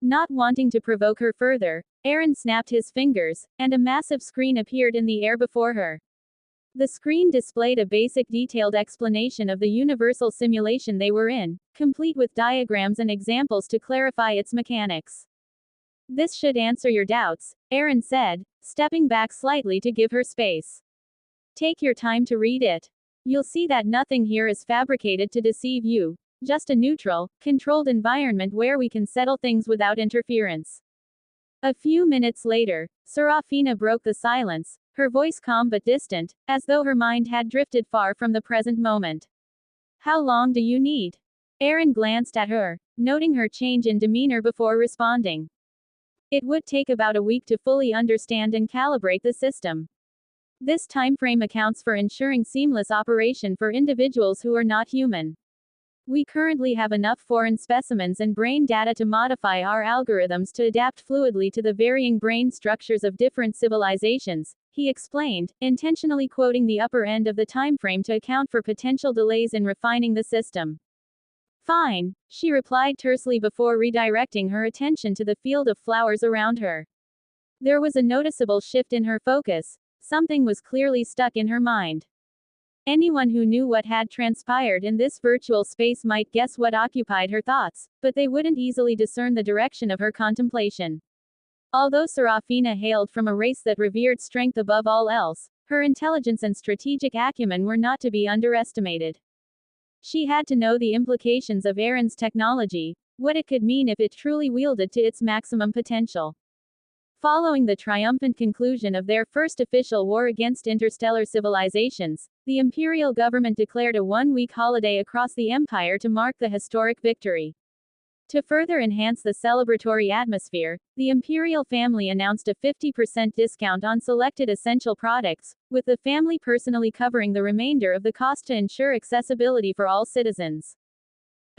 Not wanting to provoke her further, Aaron snapped his fingers, and a massive screen appeared in the air before her. The screen displayed a basic detailed explanation of the universal simulation they were in, complete with diagrams and examples to clarify its mechanics. This should answer your doubts, Aaron said, stepping back slightly to give her space. Take your time to read it. You'll see that nothing here is fabricated to deceive you, just a neutral, controlled environment where we can settle things without interference. A few minutes later, Serafina broke the silence, her voice calm but distant, as though her mind had drifted far from the present moment. How long do you need? Aaron glanced at her, noting her change in demeanor before responding. It would take about a week to fully understand and calibrate the system. This timeframe accounts for ensuring seamless operation for individuals who are not human. We currently have enough foreign specimens and brain data to modify our algorithms to adapt fluidly to the varying brain structures of different civilizations, he explained, intentionally quoting the upper end of the timeframe to account for potential delays in refining the system. Fine, she replied tersely before redirecting her attention to the field of flowers around her. There was a noticeable shift in her focus, something was clearly stuck in her mind. Anyone who knew what had transpired in this virtual space might guess what occupied her thoughts, but they wouldn't easily discern the direction of her contemplation. Although Serafina hailed from a race that revered strength above all else, her intelligence and strategic acumen were not to be underestimated. She had to know the implications of Aaron's technology, what it could mean if it truly wielded to its maximum potential. Following the triumphant conclusion of their first official war against interstellar civilizations, the imperial government declared a one-week holiday across the empire to mark the historic victory. To further enhance the celebratory atmosphere, the imperial family announced a 50% discount on selected essential products, with the family personally covering the remainder of the cost to ensure accessibility for all citizens.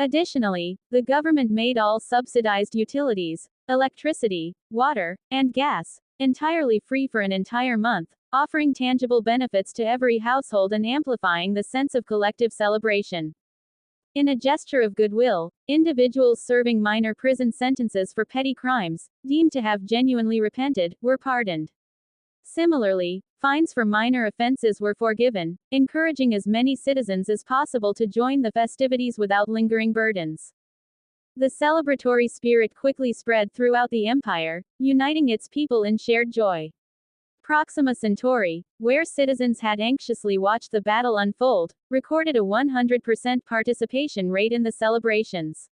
Additionally, the government made all subsidized utilities, electricity, water, and gas, entirely free for an entire month, offering tangible benefits to every household and amplifying the sense of collective celebration. In a gesture of goodwill, individuals serving minor prison sentences for petty crimes, deemed to have genuinely repented, were pardoned. Similarly, fines for minor offenses were forgiven, encouraging as many citizens as possible to join the festivities without lingering burdens. The celebratory spirit quickly spread throughout the empire, uniting its people in shared joy. Proxima Centauri, where citizens had anxiously watched the battle unfold, recorded a 100% participation rate in the celebrations.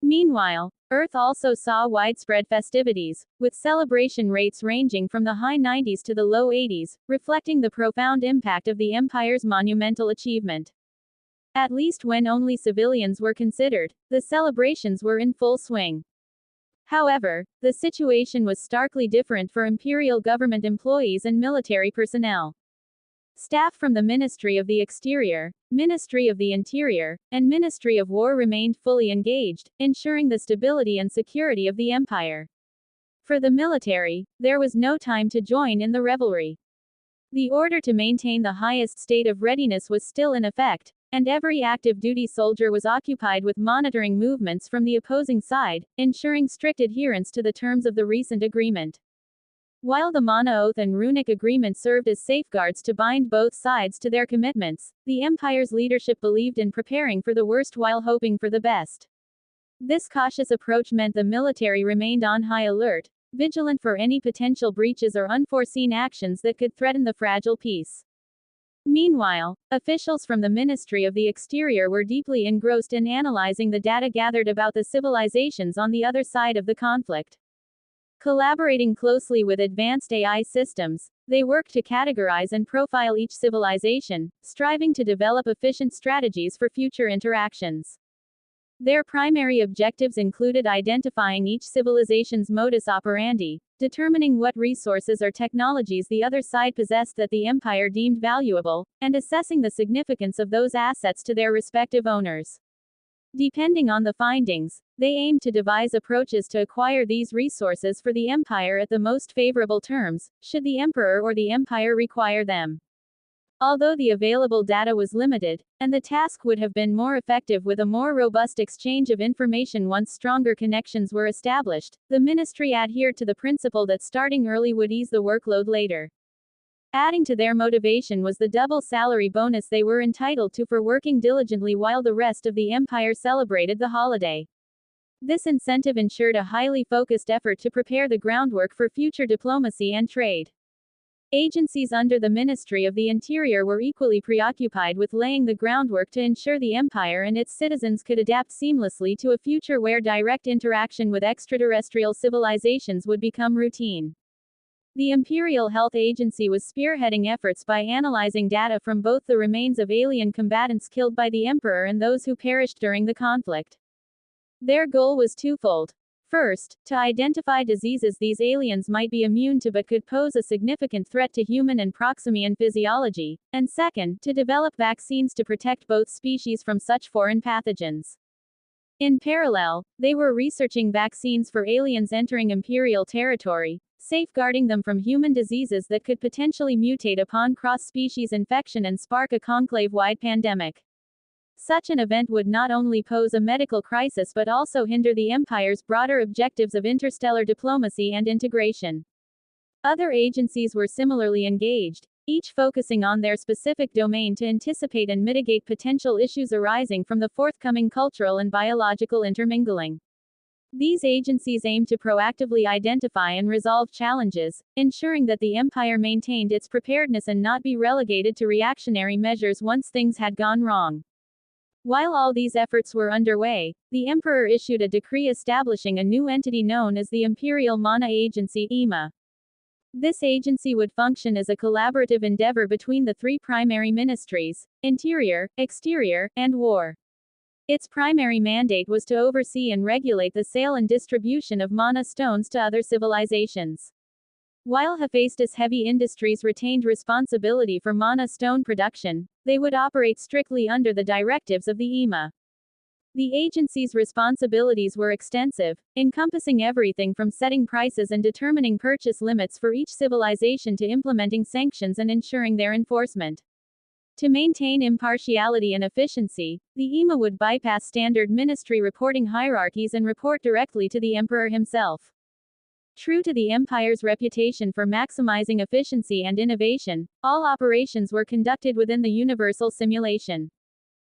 Meanwhile, Earth also saw widespread festivities, with celebration rates ranging from the high 90s to the low 80s, reflecting the profound impact of the Empire's monumental achievement. At least when only civilians were considered, the celebrations were in full swing. However, the situation was starkly different for Imperial government employees and military personnel. Staff from the Ministry of the Exterior, Ministry of the Interior, and Ministry of War remained fully engaged, ensuring the stability and security of the empire. For the military, there was no time to join in the revelry. The order to maintain the highest state of readiness was still in effect, and every active duty soldier was occupied with monitoring movements from the opposing side, ensuring strict adherence to the terms of the recent agreement. While the Mana Oath and Runic Agreement served as safeguards to bind both sides to their commitments, the Empire's leadership believed in preparing for the worst while hoping for the best. This cautious approach meant the military remained on high alert, vigilant for any potential breaches or unforeseen actions that could threaten the fragile peace. Meanwhile, officials from the Ministry of the Exterior were deeply engrossed in analyzing the data gathered about the civilizations on the other side of the conflict. Collaborating closely with advanced AI systems, they worked to categorize and profile each civilization, striving to develop efficient strategies for future interactions. Their primary objectives included identifying each civilization's modus operandi, determining what resources or technologies the other side possessed that the empire deemed valuable, and assessing the significance of those assets to their respective owners. Depending on the findings, they aimed to devise approaches to acquire these resources for the empire at the most favorable terms, should the emperor or the empire require them. Although the available data was limited, and the task would have been more effective with a more robust exchange of information once stronger connections were established, the ministry adhered to the principle that starting early would ease the workload later. Adding to their motivation was the double salary bonus they were entitled to for working diligently while the rest of the empire celebrated the holiday. This incentive ensured a highly focused effort to prepare the groundwork for future diplomacy and trade. Agencies under the Ministry of the Interior were equally preoccupied with laying the groundwork to ensure the empire and its citizens could adapt seamlessly to a future where direct interaction with extraterrestrial civilizations would become routine. The Imperial Health Agency was spearheading efforts by analyzing data from both the remains of alien combatants killed by the Emperor and those who perished during the conflict. Their goal was twofold. First, to identify diseases these aliens might be immune to but could pose a significant threat to human and Proximian physiology, and second, to develop vaccines to protect both species from such foreign pathogens. In parallel, they were researching vaccines for aliens entering Imperial territory, safeguarding them from human diseases that could potentially mutate upon cross-species infection and spark a conclave-wide pandemic. Such an event would not only pose a medical crisis but also hinder the Empire's broader objectives of interstellar diplomacy and integration. Other agencies were similarly engaged, each focusing on their specific domain to anticipate and mitigate potential issues arising from the forthcoming cultural and biological intermingling. These agencies aim to proactively identify and resolve challenges, ensuring that the empire maintained its preparedness and not be relegated to reactionary measures once things had gone wrong. While all these efforts were underway, the emperor issued a decree establishing a new entity known as the Imperial Mana Agency (EMA). This agency would function as a collaborative endeavor between the three primary ministries: Interior, Exterior, and War. Its primary mandate was to oversee and regulate the sale and distribution of mana stones to other civilizations. While Hephaestus Heavy Industries retained responsibility for mana stone production, they would operate strictly under the directives of the EMA. The agency's responsibilities were extensive, encompassing everything from setting prices and determining purchase limits for each civilization to implementing sanctions and ensuring their enforcement. To maintain impartiality and efficiency, the EMA would bypass standard ministry reporting hierarchies and report directly to the emperor himself. True to the empire's reputation for maximizing efficiency and innovation, all operations were conducted within the universal simulation.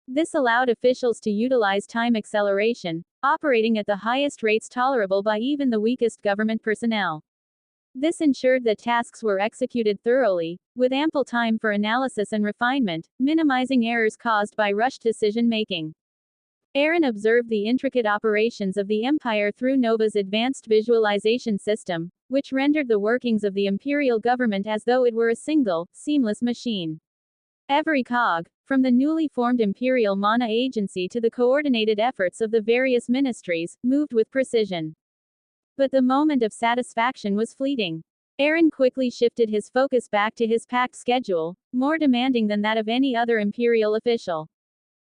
This allowed officials to utilize time acceleration, operating at the highest rates tolerable by even the weakest government personnel. This ensured that tasks were executed thoroughly, with ample time for analysis and refinement, minimizing errors caused by rushed decision-making. Aaron observed the intricate operations of the empire through Nova's advanced visualization system, which rendered the workings of the imperial government as though it were a single, seamless machine. Every cog, from the newly formed Imperial Mana Agency to the coordinated efforts of the various ministries, moved with precision. But the moment of satisfaction was fleeting. Aaron quickly shifted his focus back to his packed schedule, more demanding than that of any other imperial official.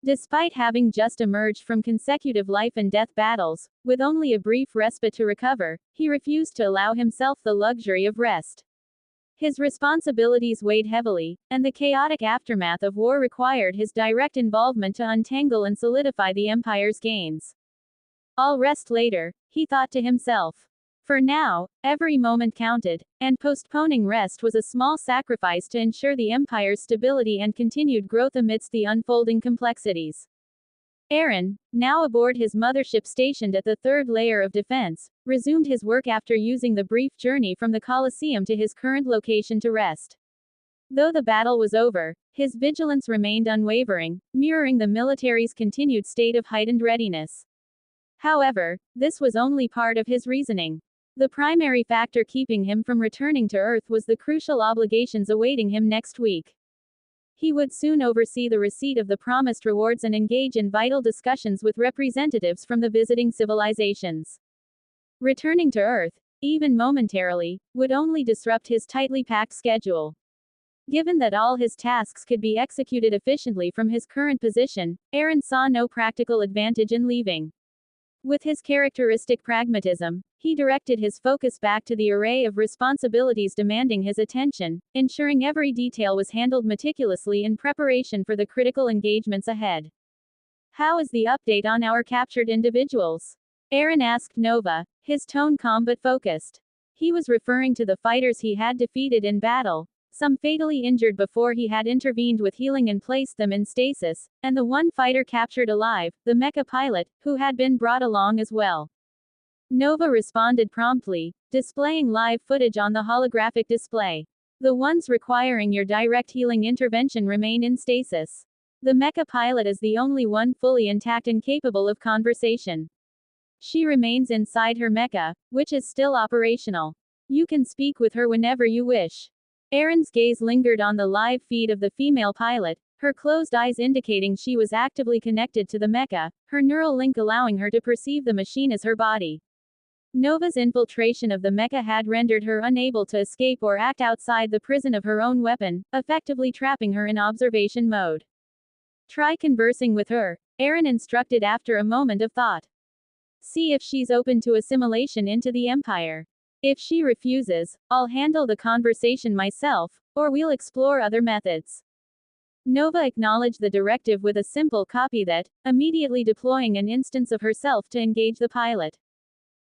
Despite having just emerged from consecutive life and death battles, with only a brief respite to recover, he refused to allow himself the luxury of rest. His responsibilities weighed heavily, and the chaotic aftermath of war required his direct involvement to untangle and solidify the empire's gains. "I'll rest later," he thought to himself. For now, every moment counted, and postponing rest was a small sacrifice to ensure the empire's stability and continued growth amidst the unfolding complexities. Aaron, now aboard his mothership stationed at the third layer of defense, resumed his work after using the brief journey from the Colosseum to his current location to rest. Though the battle was over, his vigilance remained unwavering, mirroring the military's continued state of heightened readiness. However, this was only part of his reasoning. The primary factor keeping him from returning to Earth was the crucial obligations awaiting him next week. He would soon oversee the receipt of the promised rewards and engage in vital discussions with representatives from the visiting civilizations. Returning to Earth, even momentarily, would only disrupt his tightly packed schedule. Given that all his tasks could be executed efficiently from his current position, Aaron saw no practical advantage in leaving. With his characteristic pragmatism, he directed his focus back to the array of responsibilities demanding his attention, ensuring every detail was handled meticulously in preparation for the critical engagements ahead. "How is the update on our captured individuals?" Aaron asked Nova, his tone calm but focused. He was referring to the fighters he had defeated in battle, some fatally injured before he had intervened with healing and placed them in stasis, and the one fighter captured alive, the mecha pilot, who had been brought along as well. Nova responded promptly, displaying live footage on the holographic display. "The ones requiring your direct healing intervention remain in stasis. The mecha pilot is the only one fully intact and capable of conversation. She remains inside her mecha, which is still operational. You can speak with her whenever you wish." Aaron's gaze lingered on the live feed of the female pilot, her closed eyes indicating she was actively connected to the mecha, her neural link allowing her to perceive the machine as her body. Nova's infiltration of the mecha had rendered her unable to escape or act outside the prison of her own weapon, effectively trapping her in observation mode. "Try conversing with her," Aaron instructed after a moment of thought. "See if she's open to assimilation into the Empire. If she refuses, I'll handle the conversation myself, or we'll explore other methods." Nova acknowledged the directive with a simple copy that, immediately deploying an instance of herself to engage the pilot.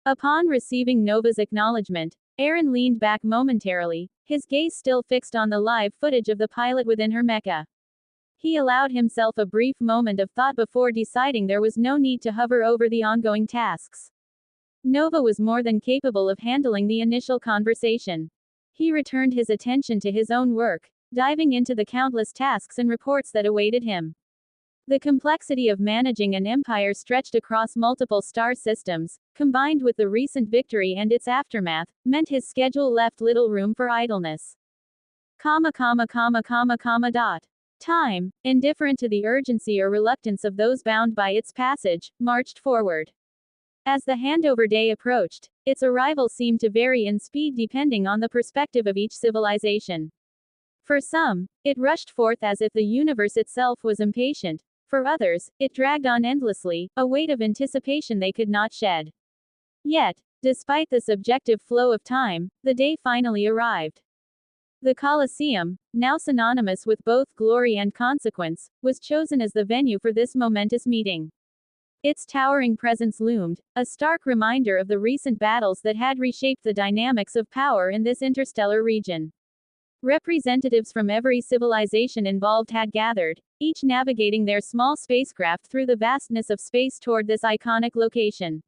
Upon receiving Nova's acknowledgement, Aaron leaned back momentarily, his gaze still fixed on the live footage of the pilot within her mecha. He allowed himself a brief moment of thought before deciding there was no need to hover over the ongoing tasks. Nova was more than capable of handling the initial conversation. He returned his attention to his own work, diving into the countless tasks and reports that awaited him. The complexity of managing an empire stretched across multiple star systems, combined with the recent victory and its aftermath, meant his schedule left little room for idleness. Time, indifferent to the urgency or reluctance of those bound by its passage, marched forward. As the handover day approached, its arrival seemed to vary in speed depending on the perspective of each civilization. For some, it rushed forth as if the universe itself was impatient. For others, it dragged on endlessly, a weight of anticipation they could not shed. Yet, despite the subjective flow of time, the day finally arrived. The Colosseum, now synonymous with both glory and consequence, was chosen as the venue for this momentous meeting. Its towering presence loomed, a stark reminder of the recent battles that had reshaped the dynamics of power in this interstellar region. Representatives from every civilization involved had gathered, each navigating their small spacecraft through the vastness of space toward this iconic location.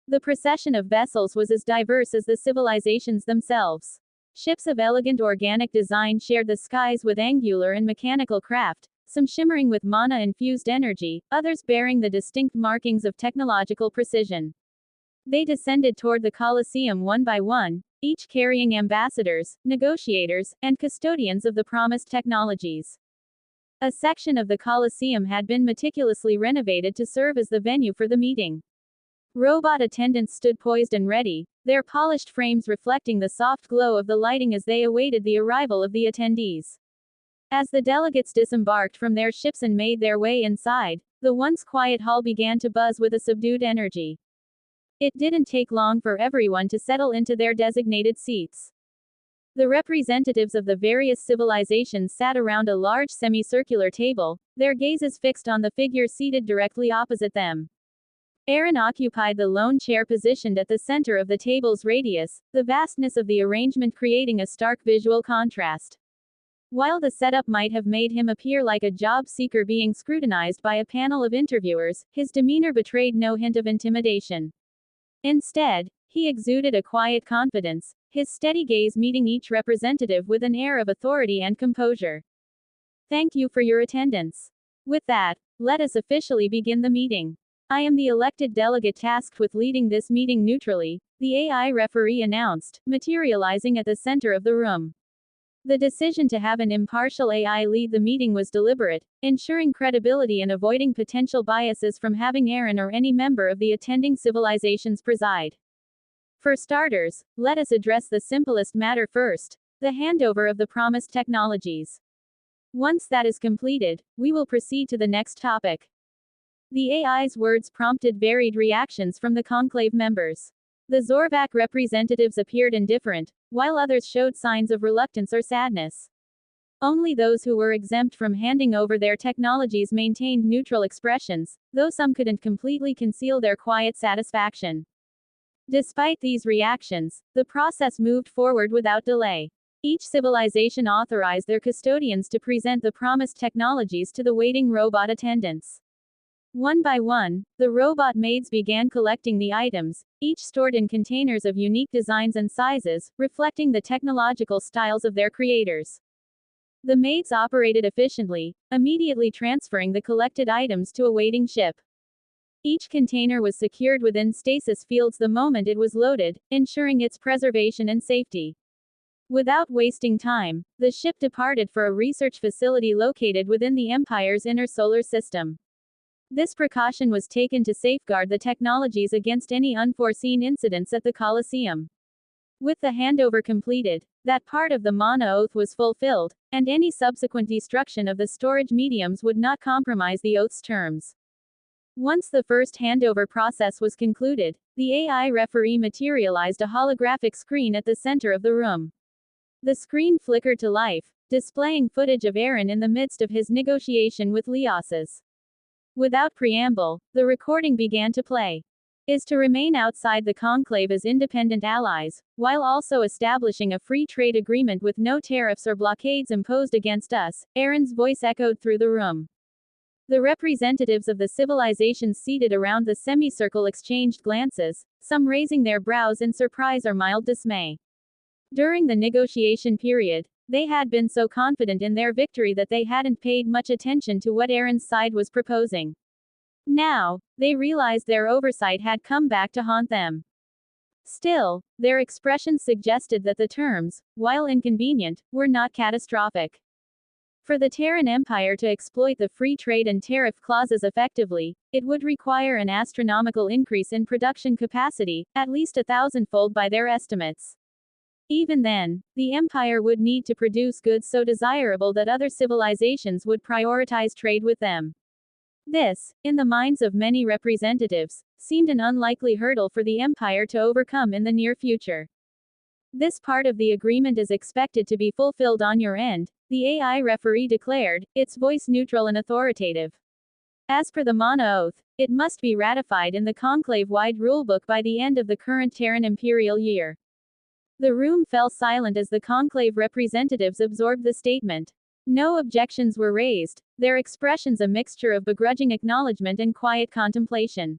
The procession of vessels was as diverse as the civilizations themselves. Ships of elegant organic design shared the skies with angular and mechanical craft, some shimmering with mana-infused energy, others bearing the distinct markings of technological precision. They descended toward the Colosseum one by one, each carrying ambassadors, negotiators, and custodians of the promised technologies. A section of the Colosseum had been meticulously renovated to serve as the venue for the meeting. Robot attendants stood poised and ready, their polished frames reflecting the soft glow of the lighting as they awaited the arrival of the attendees. As the delegates disembarked from their ships and made their way inside, the once quiet hall began to buzz with a subdued energy. It didn't take long for everyone to settle into their designated seats. The representatives of the various civilizations sat around a large semicircular table, their gazes fixed on the figure seated directly opposite them. Aaron occupied the lone chair positioned at the center of the table's radius, the vastness of the arrangement creating a stark visual contrast. While the setup might have made him appear like a job seeker being scrutinized by a panel of interviewers, his demeanor betrayed no hint of intimidation. Instead, he exuded a quiet confidence, his steady gaze meeting each representative with an air of authority and composure. Thank you for your attendance. With that, let us officially begin the meeting. I am the elected delegate tasked with leading this meeting neutrally, the AI referee announced, materializing at the center of the room. The decision to have an impartial AI lead the meeting was deliberate, ensuring credibility and avoiding potential biases from having Aaron or any member of the attending civilizations preside. For starters, let us address the simplest matter first, the handover of the promised technologies. Once that is completed, we will proceed to the next topic. The AI's words prompted varied reactions from the conclave members. The Zorvak representatives appeared indifferent, while others showed signs of reluctance or sadness. Only those who were exempt from handing over their technologies maintained neutral expressions, though some couldn't completely conceal their quiet satisfaction. Despite these reactions, the process moved forward without delay. Each civilization authorized their custodians to present the promised technologies to the waiting robot attendants. One by one, the robot maids began collecting the items, each stored in containers of unique designs and sizes, reflecting the technological styles of their creators. The maids operated efficiently, immediately transferring the collected items to a waiting ship. Each container was secured within stasis fields the moment it was loaded, ensuring its preservation and safety. Without wasting time, the ship departed for a research facility located within the Empire's inner solar system. This precaution was taken to safeguard the technologies against any unforeseen incidents at the Colosseum. With the handover completed, that part of the Mana Oath was fulfilled, and any subsequent destruction of the storage mediums would not compromise the Oath's terms. Once the first handover process was concluded, the AI referee materialized a holographic screen at the center of the room. The screen flickered to life, displaying footage of Aaron in the midst of his negotiation with Leos's. Without preamble, the recording began to play. is to remain outside the conclave as independent allies, while also establishing a free trade agreement with no tariffs or blockades imposed against us. Aaron's voice echoed through the room. The representatives of the civilizations seated around the semicircle exchanged glances, some raising their brows in surprise or mild dismay. During the negotiation period, they had been so confident in their victory that they hadn't paid much attention to what Aaron's side was proposing. Now, they realized their oversight had come back to haunt them. Still, their expressions suggested that the terms, while inconvenient, were not catastrophic. For the Terran Empire to exploit the free trade and tariff clauses effectively, it would require an astronomical increase in production capacity, at least 1,000-fold by their estimates. Even then, the Empire would need to produce goods so desirable that other civilizations would prioritize trade with them. This, in the minds of many representatives, seemed an unlikely hurdle for the Empire to overcome in the near future. This part of the agreement is expected to be fulfilled on your end, the AI referee declared, its voice neutral and authoritative. As per the Mana Oath, it must be ratified in the conclave-wide rulebook by the end of the current Terran imperial year. The room fell silent as the conclave representatives absorbed the statement. No objections were raised, their expressions a mixture of begrudging acknowledgement and quiet contemplation.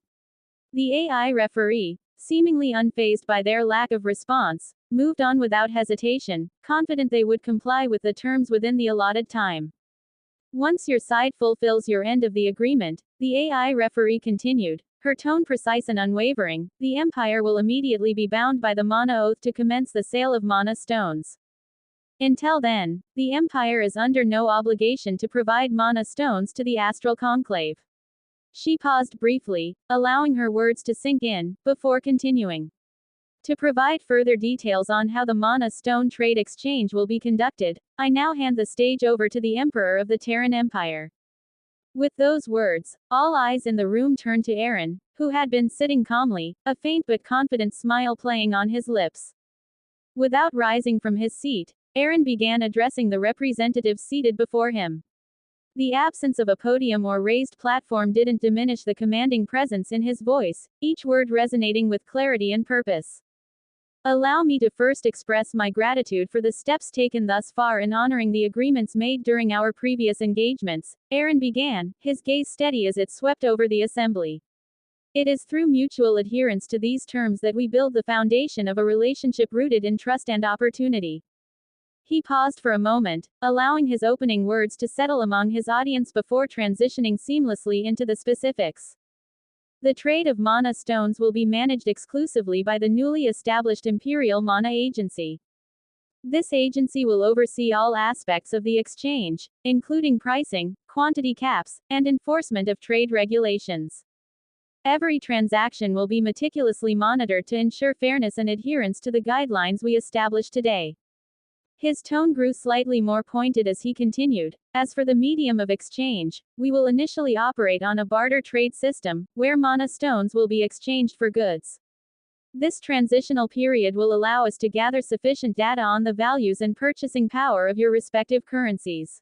The AI referee, seemingly unfazed by their lack of response, moved on without hesitation, confident they would comply with the terms within the allotted time. Once your side fulfills your end of the agreement, the AI referee continued, her tone precise and unwavering, the Empire will immediately be bound by the Mana Oath to commence the sale of Mana stones. Until then, the Empire is under no obligation to provide Mana stones to the Astral Conclave. She paused briefly, allowing her words to sink in, before continuing. To provide further details on how the Mana Stone trade exchange will be conducted, I now hand the stage over to the Emperor of the Terran Empire. With those words, all eyes in the room turned to Aaron, who had been sitting calmly, a faint but confident smile playing on his lips. Without rising from his seat, Aaron began addressing the representatives seated before him. The absence of a podium or raised platform didn't diminish the commanding presence in his voice, each word resonating with clarity and purpose. Allow me to first express my gratitude for the steps taken thus far in honoring the agreements made during our previous engagements, Aaron began, his gaze steady as it swept over the assembly. It is through mutual adherence to these terms that we build the foundation of a relationship rooted in trust and opportunity. He paused for a moment, allowing his opening words to settle among his audience before transitioning seamlessly into the specifics. The trade of Mana stones will be managed exclusively by the newly established Imperial Mana Agency. This agency will oversee all aspects of the exchange, including pricing, quantity caps, and enforcement of trade regulations. Every transaction will be meticulously monitored to ensure fairness and adherence to the guidelines we established today. His tone grew slightly more pointed as he continued, as for the medium of exchange, we will initially operate on a barter trade system, where Mana stones will be exchanged for goods. This transitional period will allow us to gather sufficient data on the values and purchasing power of your respective currencies.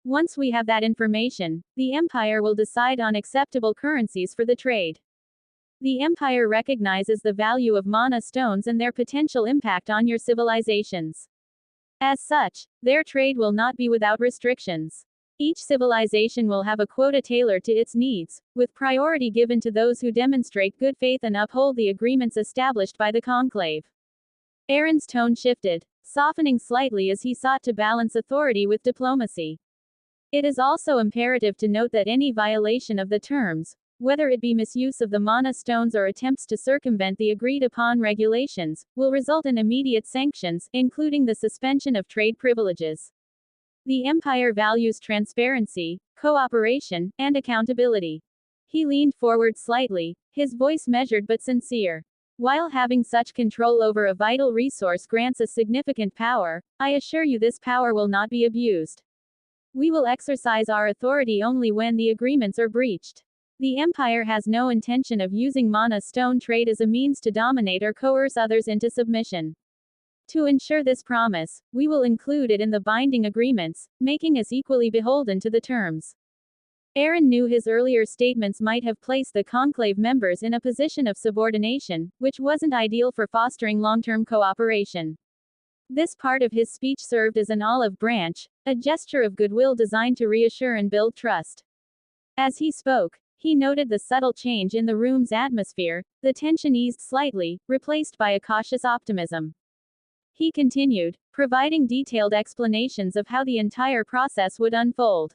Once we have that information, the Empire will decide on acceptable currencies for the trade. The Empire recognizes the value of Mana stones and their potential impact on your civilizations. As such, their trade will not be without restrictions. Each civilization will have a quota tailored to its needs, with priority given to those who demonstrate good faith and uphold the agreements established by the conclave. Aaron's tone shifted, softening slightly as he sought to balance authority with diplomacy. It is also imperative to note that any violation of the terms, whether it be misuse of the Mana stones or attempts to circumvent the agreed-upon regulations, will result in immediate sanctions, including the suspension of trade privileges. The Empire values transparency, cooperation, and accountability. He leaned forward slightly, his voice measured but sincere. While having such control over a vital resource grants us significant power, I assure you this power will not be abused. We will exercise our authority only when the agreements are breached. The Empire has no intention of using Mana stone trade as a means to dominate or coerce others into submission. To ensure this promise, we will include it in the binding agreements, making us equally beholden to the terms. Aaron knew his earlier statements might have placed the conclave members in a position of subordination, which wasn't ideal for fostering long-term cooperation. This part of his speech served as an olive branch, a gesture of goodwill designed to reassure and build trust. As he spoke, he noted the subtle change in the room's atmosphere. The tension eased slightly, replaced by a cautious optimism. He continued, providing detailed explanations of how the entire process would unfold.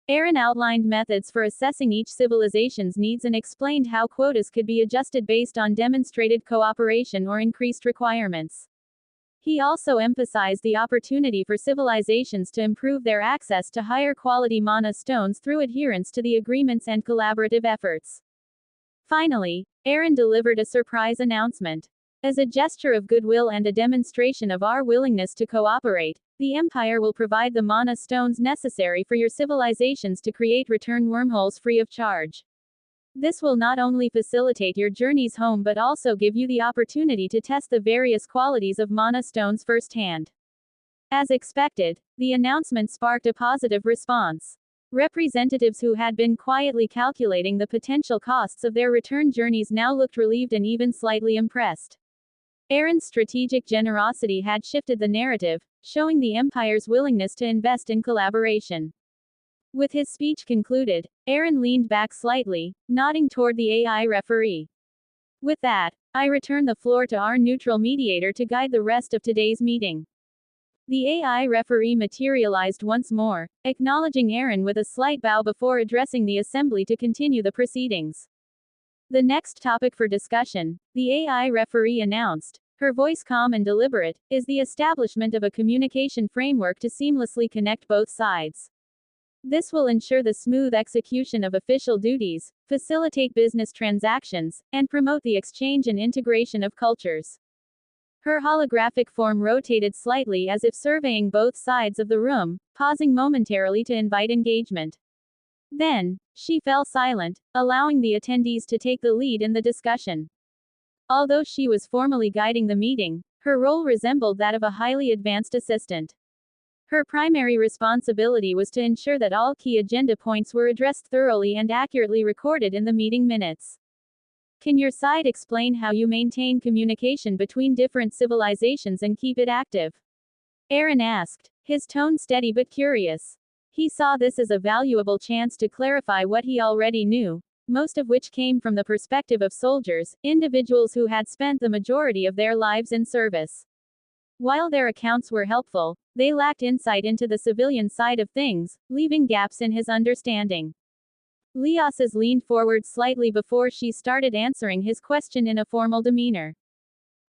Aaron outlined methods for assessing each civilization's needs and explained how quotas could be adjusted based on demonstrated cooperation or increased requirements. He also emphasized the opportunity for civilizations to improve their access to higher quality mana stones through adherence to the agreements and collaborative efforts. Finally, Aaron delivered a surprise announcement. As a gesture of goodwill and a demonstration of our willingness to cooperate, the Empire will provide the mana stones necessary for your civilizations to create return wormholes free of charge. This will not only facilitate your journeys home but also give you the opportunity to test the various qualities of mana stones firsthand. As expected, the announcement sparked a positive response. Representatives who had been quietly calculating the potential costs of their return journeys now looked relieved and even slightly impressed. Aaron's strategic generosity had shifted the narrative, showing the Empire's willingness to invest in collaboration. With his speech concluded, Aaron leaned back slightly, nodding toward the AI referee. With that, I return the floor to our neutral mediator to guide the rest of today's meeting. The AI referee materialized once more, acknowledging Aaron with a slight bow before addressing the assembly to continue the proceedings. The next topic for discussion, the AI referee announced, her voice calm and deliberate, is the establishment of a communication framework to seamlessly connect both sides. This will ensure the smooth execution of official duties, facilitate business transactions, and promote the exchange and integration of cultures. Her holographic form rotated slightly as if surveying both sides of the room, pausing momentarily to invite engagement. Then, she fell silent, allowing the attendees to take the lead in the discussion. Although she was formally guiding the meeting, her role resembled that of a highly advanced assistant. Her primary responsibility was to ensure that all key agenda points were addressed thoroughly and accurately recorded in the meeting minutes. Can your side explain how you maintain communication between different civilizations and keep it active? Aaron asked, his tone steady but curious. He saw this as a valuable chance to clarify what he already knew, most of which came from the perspective of soldiers, individuals who had spent the majority of their lives in service. While their accounts were helpful, they lacked insight into the civilian side of things, leaving gaps in his understanding. Liases leaned forward slightly before she started answering his question in a formal demeanor.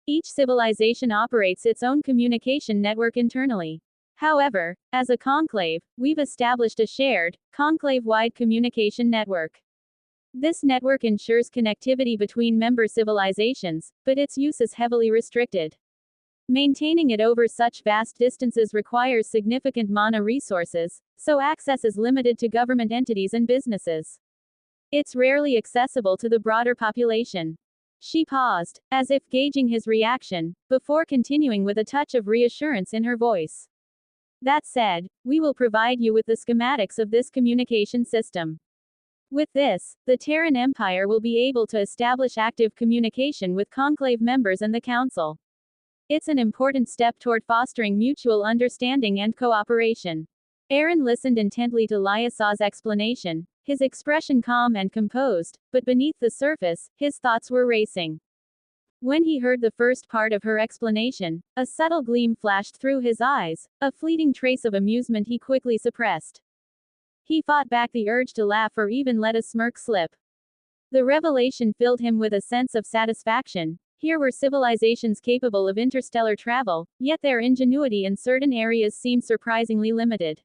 Each civilization operates its own communication network internally. However, as a conclave, we've established a shared, conclave-wide communication network. This network ensures connectivity between member civilizations, but its use is heavily restricted. Maintaining it over such vast distances requires significant mana resources, so access is limited to government entities and businesses. It's rarely accessible to the broader population. She paused, as if gauging his reaction, before continuing with a touch of reassurance in her voice. That said, we will provide you with the schematics of this communication system. With this, the Terran Empire will be able to establish active communication with conclave members and the Council. It's an important step toward fostering mutual understanding and cooperation. Aaron listened intently to Liasa's explanation, his expression calm and composed, but beneath the surface, his thoughts were racing. When he heard the first part of her explanation, a subtle gleam flashed through his eyes, a fleeting trace of amusement he quickly suppressed. He fought back the urge to laugh or even let a smirk slip. The revelation filled him with a sense of satisfaction. Here were civilizations capable of interstellar travel, yet their ingenuity in certain areas seemed surprisingly limited.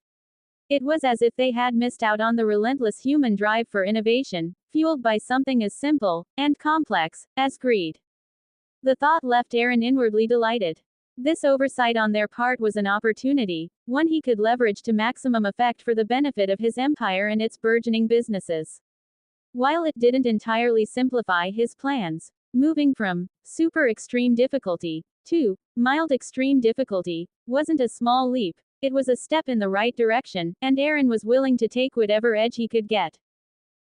It was as if they had missed out on the relentless human drive for innovation, fueled by something as simple and complex as greed. The thought left Aaron inwardly delighted. This oversight on their part was an opportunity, one he could leverage to maximum effect for the benefit of his empire and its burgeoning businesses. While it didn't entirely simplify his plans, moving from super extreme difficulty to mild extreme difficulty wasn't a small leap, It was a step in the right direction, and Aaron was willing to take whatever edge he could get.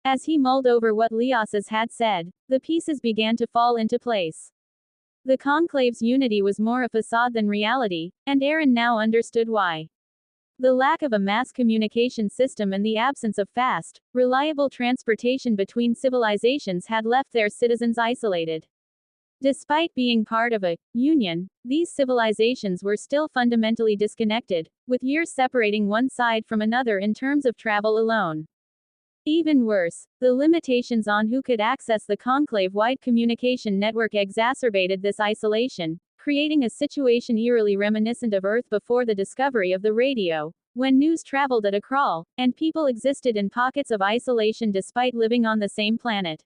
As he mulled over what Leosis had said, the pieces began to fall into place. The conclave's unity was more a facade than reality, and Aaron now understood why. The lack of a mass communication system and the absence of fast, reliable transportation between civilizations had left their citizens isolated. Despite being part of a union, these civilizations were still fundamentally disconnected, with years separating one side from another in terms of travel alone. Even worse, the limitations on who could access the conclave-wide communication network exacerbated this isolation, creating a situation eerily reminiscent of Earth before the discovery of the radio, when news traveled at a crawl, and people existed in pockets of isolation despite living on the same planet.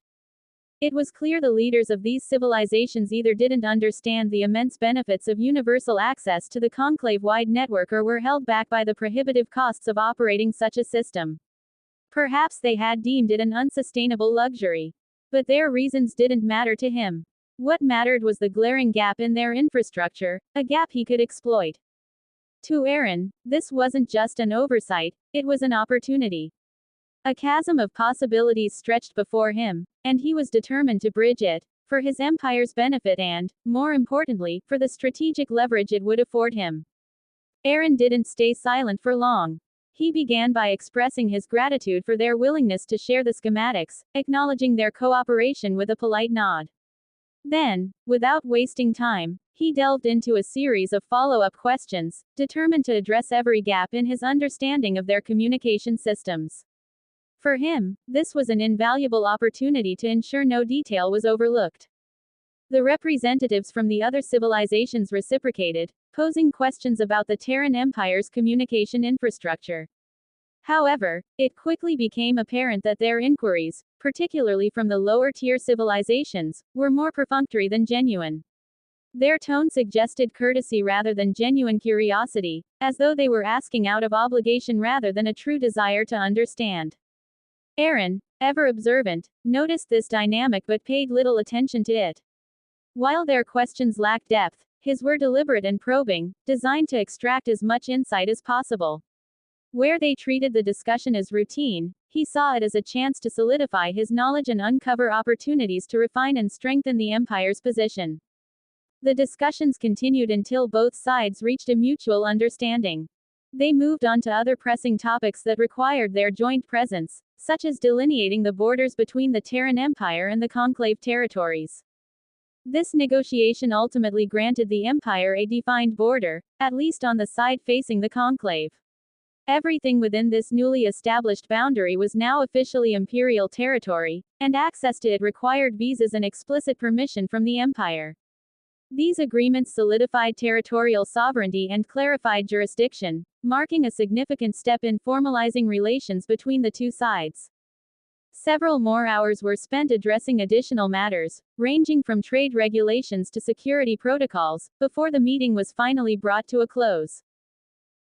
It was clear the leaders of these civilizations either didn't understand the immense benefits of universal access to the conclave-wide network or were held back by the prohibitive costs of operating such a system. Perhaps they had deemed it an unsustainable luxury. But their reasons didn't matter to him. What mattered was the glaring gap in their infrastructure, a gap he could exploit. To Aaron, this wasn't just an oversight, it was an opportunity. A chasm of possibilities stretched before him, and he was determined to bridge it, for his empire's benefit and, more importantly, for the strategic leverage it would afford him. Aaron didn't stay silent for long. He began by expressing his gratitude for their willingness to share the schematics, acknowledging their cooperation with a polite nod. Then, without wasting time, he delved into a series of follow-up questions, determined to address every gap in his understanding of their communication systems. For him, this was an invaluable opportunity to ensure no detail was overlooked. The representatives from the other civilizations reciprocated, posing questions about the Terran Empire's communication infrastructure. However, it quickly became apparent that their inquiries, particularly from the lower-tier civilizations, were more perfunctory than genuine. Their tone suggested courtesy rather than genuine curiosity, as though they were asking out of obligation rather than a true desire to understand. Aaron, ever observant, noticed this dynamic but paid little attention to it. While their questions lacked depth, his were deliberate and probing, designed to extract as much insight as possible. Where they treated the discussion as routine, he saw it as a chance to solidify his knowledge and uncover opportunities to refine and strengthen the Empire's position. The discussions continued until both sides reached a mutual understanding. They moved on to other pressing topics that required their joint presence, such as delineating the borders between the Terran Empire and the Conclave territories. This negotiation ultimately granted the Empire a defined border, at least on the side facing the Conclave. Everything within this newly established boundary was now officially Imperial territory, and access to it required visas and explicit permission from the Empire. These agreements solidified territorial sovereignty and clarified jurisdiction, marking a significant step in formalizing relations between the two sides. Several more hours were spent addressing additional matters, ranging from trade regulations to security protocols, before the meeting was finally brought to a close.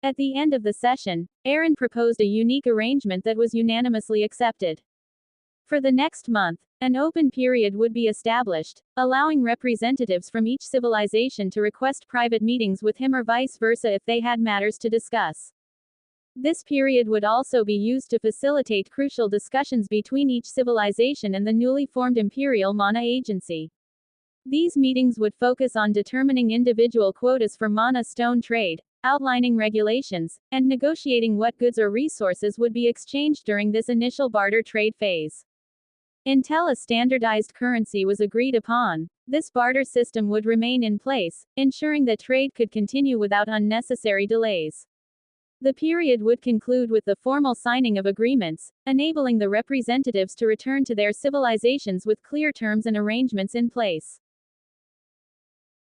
At the end of the session, Aaron proposed a unique arrangement that was unanimously accepted. For the next month, an open period would be established, allowing representatives from each civilization to request private meetings with him or vice versa if they had matters to discuss. This period would also be used to facilitate crucial discussions between each civilization and the newly formed Imperial Mana Agency. These meetings would focus on determining individual quotas for mana stone trade, outlining regulations, and negotiating what goods or resources would be exchanged during this initial barter trade phase. Until a standardized currency was agreed upon, this barter system would remain in place, ensuring that trade could continue without unnecessary delays. The period would conclude with the formal signing of agreements, enabling the representatives to return to their civilizations with clear terms and arrangements in place.